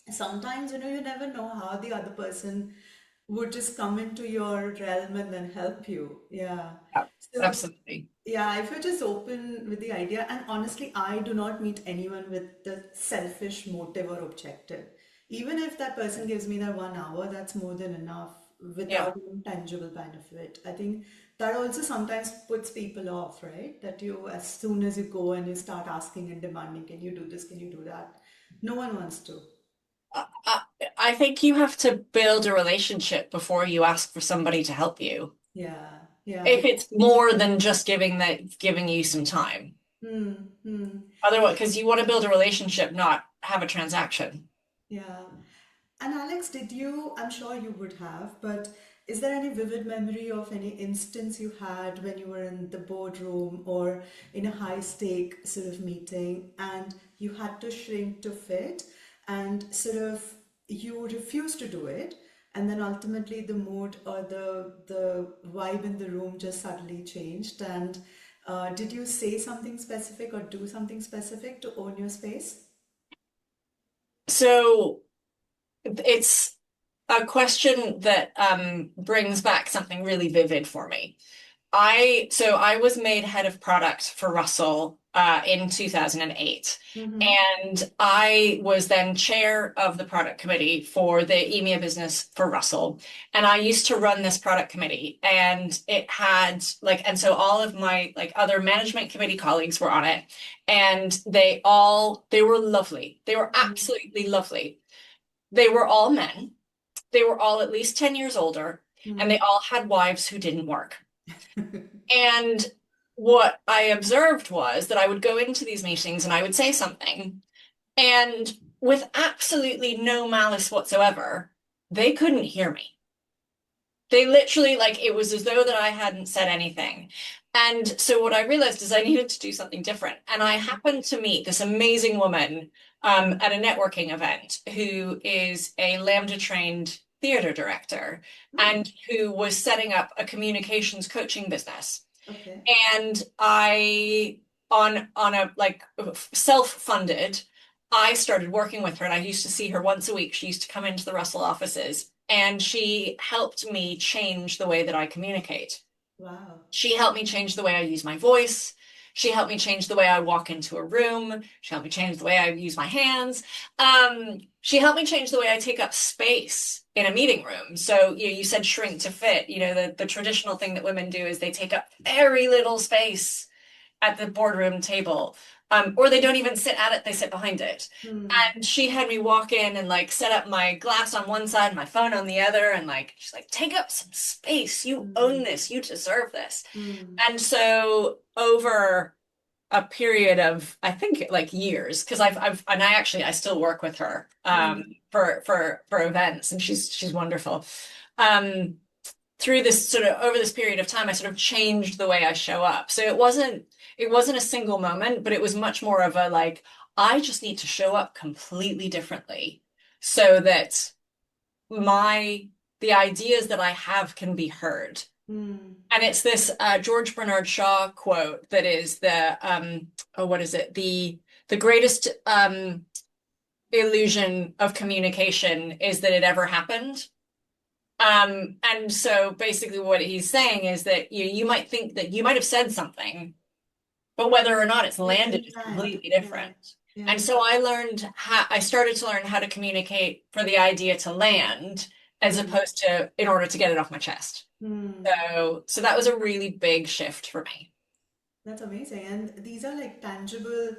sometimes, you never know how the other person would just come into your realm and then help you. Yeah. Yeah, So, absolutely. yeah, if you're just open with the idea, and honestly, I do not meet anyone with the selfish motive or objective. Even if that person gives me that 1 hour, that's more than enough Yeah. without any tangible benefit. I think that also sometimes puts people off, right? That you, as soon as you go and you start asking and demanding, can you do this? Can you do that? No one wants to. I, I think you have to build a relationship before you ask for somebody to help you. Yeah, yeah, If because, it's more than just giving you some time. hmm. Otherwise, because you want to build a relationship, not have a transaction. Yeah. And Alex, did you, I'm sure you would have, but is there any vivid memory of any instance you had when you were in the boardroom or in a high stake sort of meeting and you had to shrink to fit and sort of you refused to do it, and then ultimately the mood or the vibe in the room just suddenly changed, and did you say something specific or do something specific to own your space? So it's a question that brings back something really vivid for me. I was made head of product for Russell in 2008. Mm-hmm. And I was then chair of the product committee for the EMEA business for Russell. And I used to run this product committee and it had and so all of my other management committee colleagues were on it and they were lovely. They were absolutely lovely. They were all men. They were all at least 10 years older and they all had wives who didn't work. And what I observed was that I would go into these meetings and I would say something, and with absolutely no malice whatsoever, they couldn't hear me. They literally, it was as though that I hadn't said anything. And so what I realized is I needed to do something different. And I happened to meet this amazing woman at a networking event who is a Lambda trained theater director Hmm. and who was setting up a communications coaching business. Okay. And on a self-funded, I started working with her and I used to see her once a week. She used to come into the Russell offices and she helped me change the way that I communicate. Wow. She helped me change the way I use my voice. She helped me change the way I walk into a room. She helped me change the way I use my hands. She helped me change the way I take up space in a meeting room. So you said shrink to fit. The traditional thing that women do is they take up very little space at the boardroom table. Or they don't even sit at it, they sit behind it. Hmm. And she had me walk in and set up my glass on one side, my phone on the other, and she's like, take up some space. You Hmm. own this, you deserve this. Hmm. And so over a period of I think years, because I still work with her Hmm. for events, and she's wonderful. Um, Through this sort of over this period of time, I sort of changed the way I show up. So it wasn't a single moment, but it was much more of a I just need to show up completely differently so that my the ideas that I have can be heard. Hmm. And it's this George Bernard Shaw quote that is what is it? The greatest illusion of communication is that it ever happened. And so basically what he's saying is that you might think that you might have said something, but whether or not it's Did landed it is land? completely Yeah. different. And Yeah. so I started to learn how to communicate for the idea to land as Hmm. opposed to in order to get it off my chest. Hmm. So that was a really big shift for me. That's amazing. And these are like tangible,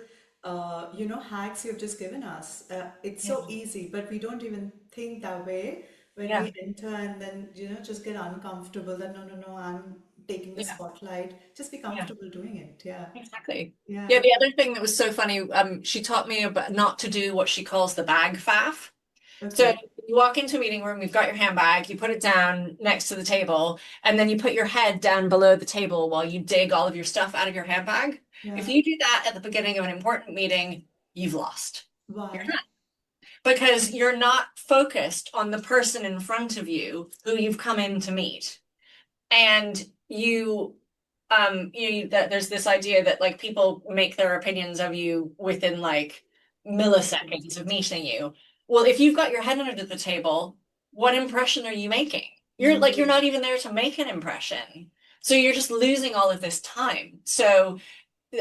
hacks you've just given us. It's Yeah. so easy, but we don't even think that way when Yeah. we enter and then, just get uncomfortable that no, no, no, I'm taking the Yeah. spotlight. Just be Yeah. comfortable doing it. Yeah. Exactly. Yeah, Yeah. the other thing that was so funny, she taught me about not to do what she calls the bag faff. So Okay. you walk into a meeting room, you've got your handbag, you put it down next to the table, and then you put your head down below the table while you dig all of your stuff out of your handbag. If Yeah. you do that at the beginning of an important meeting, you've lost. You're Why? done. Because you're not focused on the person in front of you who you've come in to meet. And that there's this idea that people make their opinions of you within Milliseconds. milliseconds of meeting you. Well, if you've got your head under the table, what impression are you making? you're not even there to make an impression. So you're just losing all of this time. So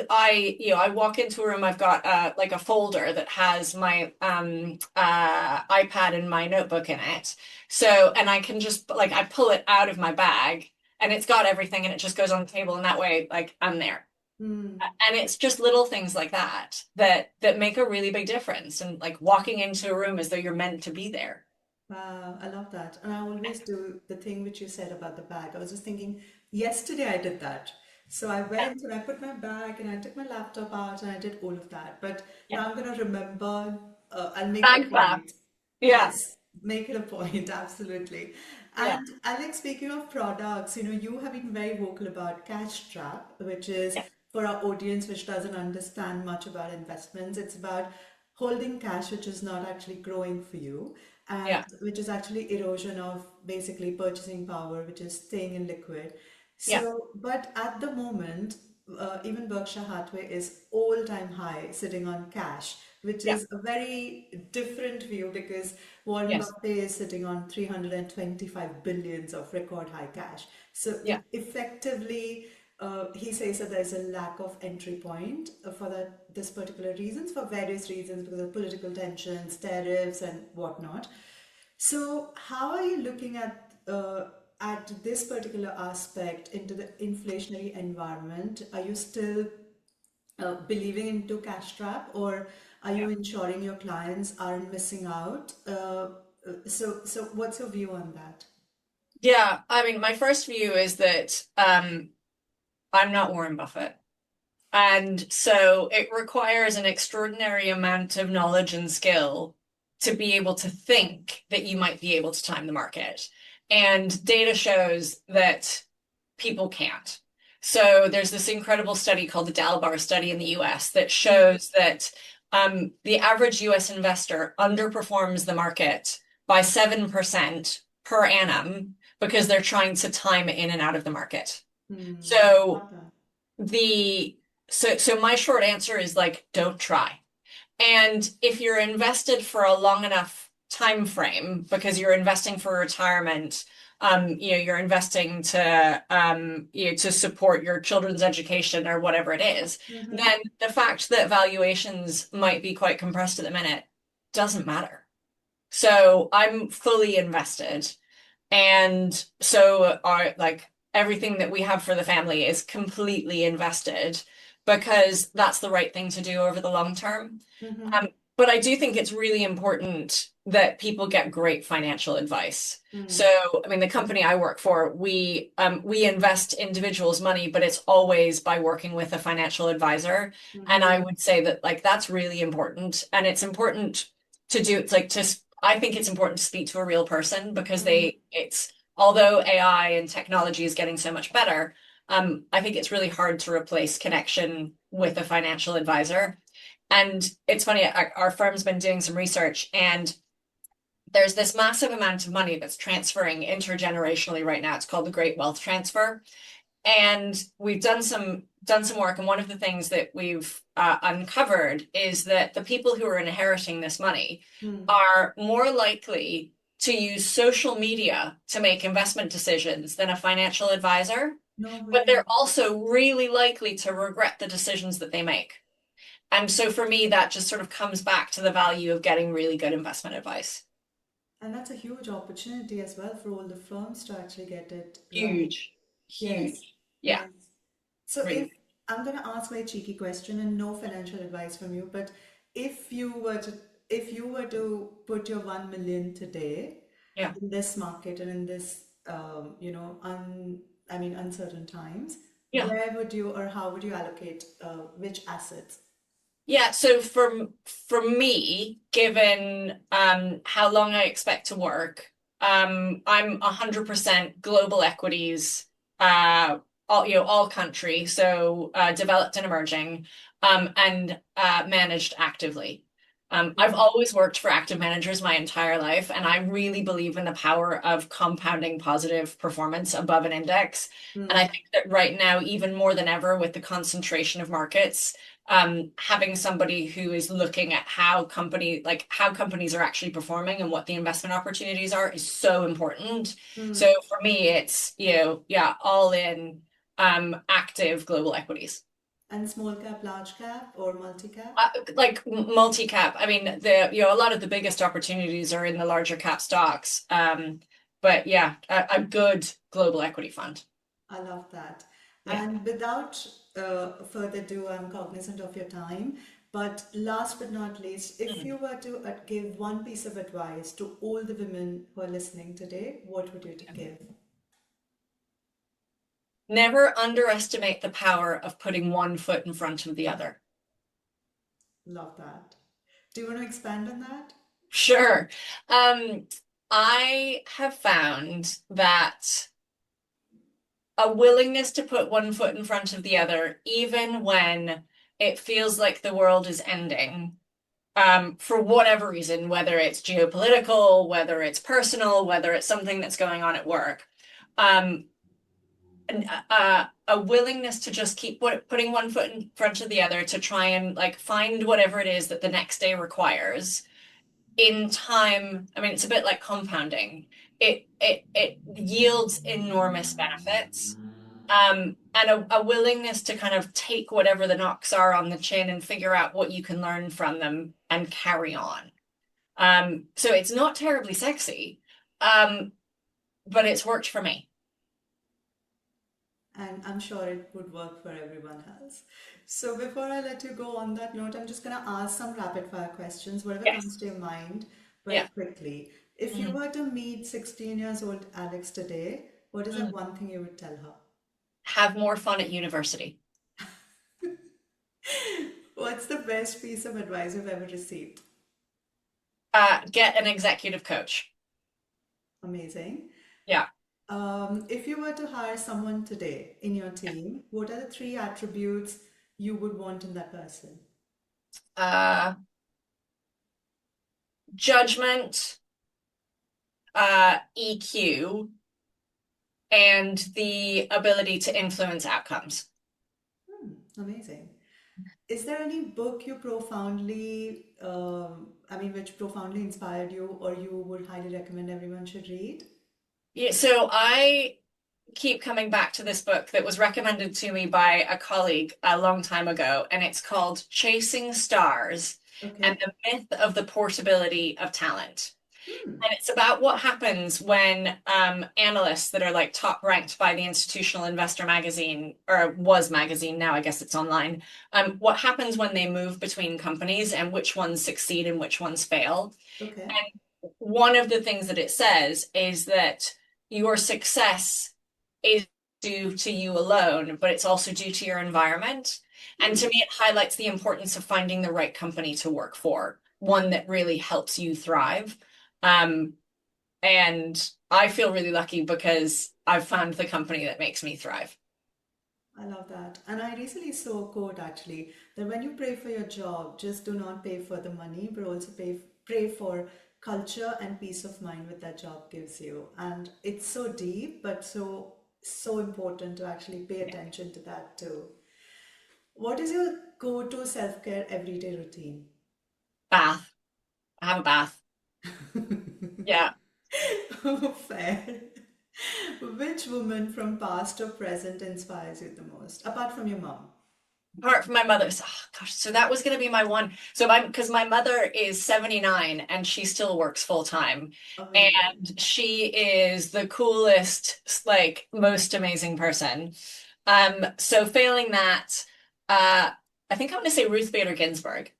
I walk into a room, I've got like a folder that has my iPad and my notebook in it. So, and I can just like I pull it out of my bag and it's got everything and it just goes on the table and that way like I'm there. Mm. And it's just little things like that that make a really big difference and like walking into a room as though you're meant to be there. Wow, I love that. And I always do the thing which you said about the bag. I was just thinking, yesterday I did that. So I Yeah. went and I put my bag and I took my laptop out and I did all of that. But Yeah. now I'm going to remember, I'll make it a Bag flap. point. Yeah. Yes, make it a point, absolutely. Yeah. And Alex, speaking of products, you have been very vocal about cash trap, which is Yeah. for our audience which doesn't understand much about investments. It's about holding cash which is not actually growing for you and Yeah. which is actually erosion of basically purchasing power, which is staying in liquid. Yeah. So, but at the moment, even Berkshire Hathaway is all-time high sitting on cash, which Yeah. is a very different view because Warren Yes. Buffett is sitting on 325 billions of record high cash. So Yeah. effectively, he says that there's a lack of entry point for this particular reasons, for various reasons, because of political tensions, tariffs, and whatnot. So, how are you looking at this particular aspect into the inflationary environment? Are you still believing into cash trap, or are Yeah. you ensuring your clients aren't missing out? So what's your view on that? Yeah. I mean, my first view is that I'm not Warren Buffett. And so it requires an extraordinary amount of knowledge and skill to be able to think that you might be able to time the market. And data shows that people can't. So there's this incredible study called the Dalbar study in the US that shows that the average US investor underperforms the market by 7% per annum because they're trying to time in and out of the market. Hmm. So Love that. the so my short answer is like don't try. And if you're invested for a long enough time frame because you're investing for retirement, you're investing to to support your children's education or whatever it is, Mm-hmm. then the fact that valuations might be quite compressed at the minute doesn't matter. So I'm fully invested. And so our like everything that we have for the family is completely invested because that's the right thing to do over the long term. Mm-hmm. Um, but I do think it's really important that people get great financial advice. Mm-hmm. So, I mean, the company I work for, we invest individuals' money, but it's always by working with a financial advisor. And Mm-hmm. I would say that like that's really important. And it's important to do it's like to I think it's important to speak to a real person because Mm-hmm. it's although AI and technology is getting so much better, I think it's really hard to replace connection with a financial advisor. And it's funny, our firm's been doing some research, and there's this massive amount of money that's transferring intergenerationally right now. It's called the Great Wealth Transfer. And we've done some work, and one of the things that we've uncovered is that the people who are inheriting this money Mm-hmm. are more likely to use social media to make investment decisions than a financial advisor, No but they're way. also really likely to regret the decisions that they make. And so for me, that just sort of comes back to the value of getting really good investment advice. And that's a huge opportunity as well for all the firms to actually get it right. Huge, Yes, huge. Yeah, yes. So if really. I'm going to ask my cheeky question and no financial advice from you, but if you were to if you were to put your 1 million today Yeah. in this market and in this I mean uncertain times, Yeah. where would you or how would you allocate which assets? Yeah, so for me, given how long I expect to work, I'm 100% global equities, all country, so developed and emerging, and managed actively. I've always worked for active managers my entire life, and I really believe in the power of compounding positive performance above an index. And I Hmm. think that right now, even more than ever, with the concentration of markets, having somebody who is looking at how companies are actually performing and what the investment opportunities are is so important. So Hmm. for me, it's, yeah, all in active global equities. And small cap, large cap, or multi cap? Like multi-cap. I mean, a lot of the biggest opportunities are in the larger cap stocks. But yeah, a good global equity fund. I love that. Yeah. And without further ado, I'm cognizant of your time. But last but not least, if Mm. you were to give one piece of advice to all the women who are listening today, what would you give? Never underestimate the power of putting one foot in front of the other. Love that. Do you want to expand on that? Sure. Um, I have found that a willingness to put one foot in front of the other, even when it feels like the world is ending, for whatever reason, whether it's geopolitical, whether it's personal, whether it's something that's going on at work, um, a willingness to just keep putting one foot in front of the other to try and like find whatever it is that the next day requires in time. I mean, it's a bit like compounding. It yields enormous benefits. And a willingness to kind of take whatever the knocks are on the chin and figure out what you can learn from them and carry on. So it's not terribly sexy, um, but it's worked for me. And I'm sure it would work for everyone else. So before I let you go on that note, I'm just going to ask some rapid fire questions, whatever comes Yes. to your mind, very Yeah. quickly. If you Mhm. were to meet 16 years old Alex today, what is that Mm. one thing you would tell her? Have more fun at university. What's the best piece of advice you've ever received? Get an executive coach. Amazing. Yeah. If you were to hire someone today in your team, what are the three attributes you would want in that person? Uh, Judgment, EQ, and the ability to influence outcomes. Amazing. Is there any book you profoundly, which profoundly inspired you or you would highly recommend everyone should read? Yeah, so I keep coming back to this book that was recommended to me by a colleague a long time ago, and it's called Chasing Stars and Okay. the Myth of the Portability of Talent. And it's about what happens when analysts that are like top ranked by the Institutional Investor magazine, or was magazine, now I guess it's online, what happens when they move between companies and which ones succeed and which ones fail. Okay. And one of the things that it says is that your success is due to you alone, but it's also due to your environment. And to me, it highlights the importance of finding the right company to work for, one that really helps you thrive. Um, and I feel really lucky because I've found the company that makes me thrive. I love that. And I recently saw a quote actually that when you pray for your job, just do not pay for the money, but also pray for culture and peace of mind that that job gives you. And it's so deep, but so important to actually pay attention to that too. What is your go-to self-care everyday routine? Bath. I have a bath. Yeah. Fair. Which woman from past or present inspires you the most, apart from your mom? Apart from my mother's, oh gosh, so that was going to be my one. Because my mother is 79 and she still works full time. Amazing. And she is the coolest, like most amazing person. So failing that, uh, I think I'm going to say Ruth Bader Ginsburg.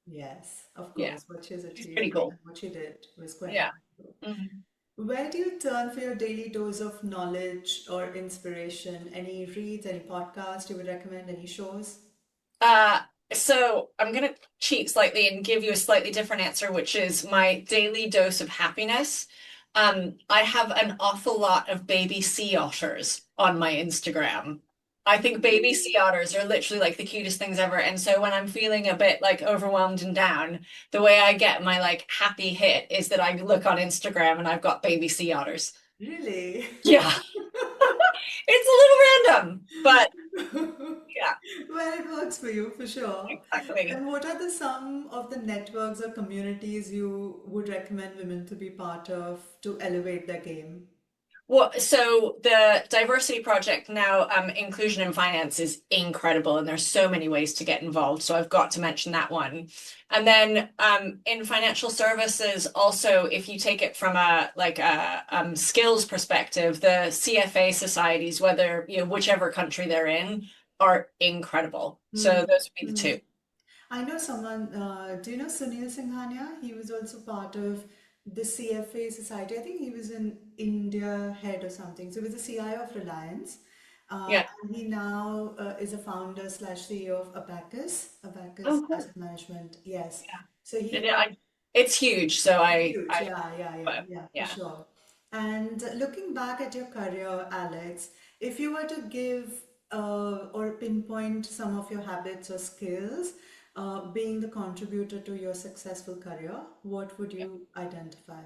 Yes, of Yeah, course. What she's she's pretty achieved cool. and what she did was quite Yeah. incredible. Mhm. Where do you turn for your daily dose of knowledge or inspiration? Any reads, any podcasts you would recommend, any shows? Uh, so I'm gonna cheat slightly and give you a slightly different answer, which is my daily dose of happiness. I have an awful lot of baby sea otters on my Instagram. I think baby sea otters are literally like the cutest things ever. And so when I'm feeling a bit like overwhelmed and down, the way I get my like happy hit is that I look on Instagram and I've got baby sea otters. Really? Yeah, it's a little random, but yeah, Well, it works for you for sure. exactly. And what are the some of the networks or communities you would recommend women to be part of to elevate their game? Well, so the diversity project now, inclusion in finance is incredible, and there's so many ways to get involved. So I've got to mention that one. And then in financial services, also, if you take it from a like a skills perspective, the CFA societies, whether whichever country they're in, are incredible. So Hmm. those would be the Hmm. two. I know someone, do you know Sunil Singhania? He was also part of the CFA Society. I think he was an India head or something. So he was the CIO of Reliance. Yeah. And he now is a founder slash CEO of Abacus Oh, cool. Asset Management. Yes. Yeah. So It, he I, it's huge. So huge. but Yeah, for yeah. sure. And looking back at your career, Alex, if you were to give or pinpoint some of your habits or skills, being the contributor to your successful career, what would you identify?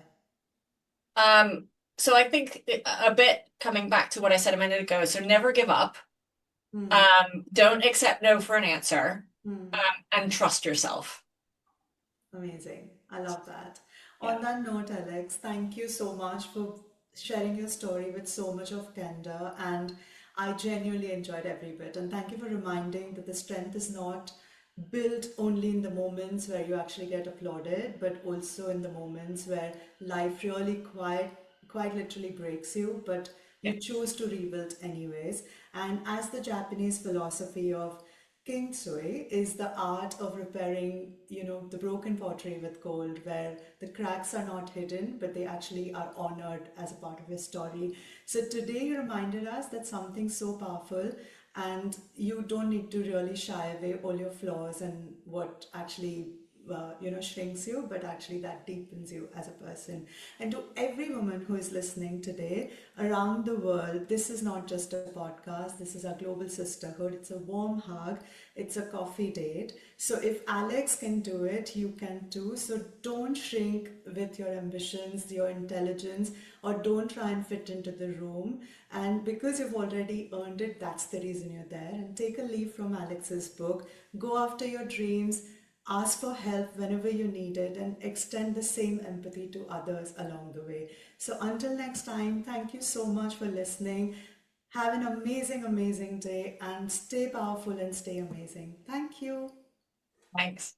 Um, so I think a bit coming back to what I said a minute ago. So never give up. Hmm. Don't accept no for an answer, Hmm. and trust yourself. Amazing. I love that. Yeah. On that note, Alex, thank you so much for sharing your story with so much of candor. And I genuinely enjoyed every bit. And thank you for reminding that the strength is not built only in the moments where you actually get applauded, but also in the moments where life really quite literally breaks you, but Yeah. you choose to rebuild anyways. And as the Japanese philosophy of Kingsway is the art of repairing, the broken pottery with gold, where the cracks are not hidden, but they actually are honored as a part of your story. So today you reminded us that something so powerful, and you don't need to really shy away all your flaws and what actually shrinks you, but actually that deepens you as a person. And to every woman who is listening today around the world, this is not just a podcast, this is a global sisterhood. It's a warm hug, it's a coffee date. So if Alex can do it, you can too. So don't shrink with your ambitions, your intelligence, or don't try and fit into the room. And because you've already earned it, that's the reason you're there. And take a leaf from Alex's book, go after your dreams, ask for help whenever you need it, and extend the same empathy to others along the way. So until next time, thank you so much for listening. Have an amazing, amazing day, and stay powerful and stay amazing. Thank you. Thanks.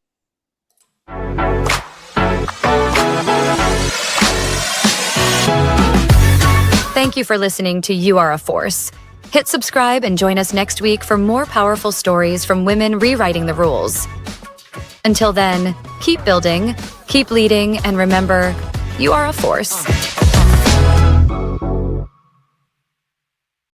Thank you for listening to You Are a Force. Hit subscribe and join us next week for more powerful stories from women rewriting the rules. Until then, keep building, keep leading, and remember, you are a force.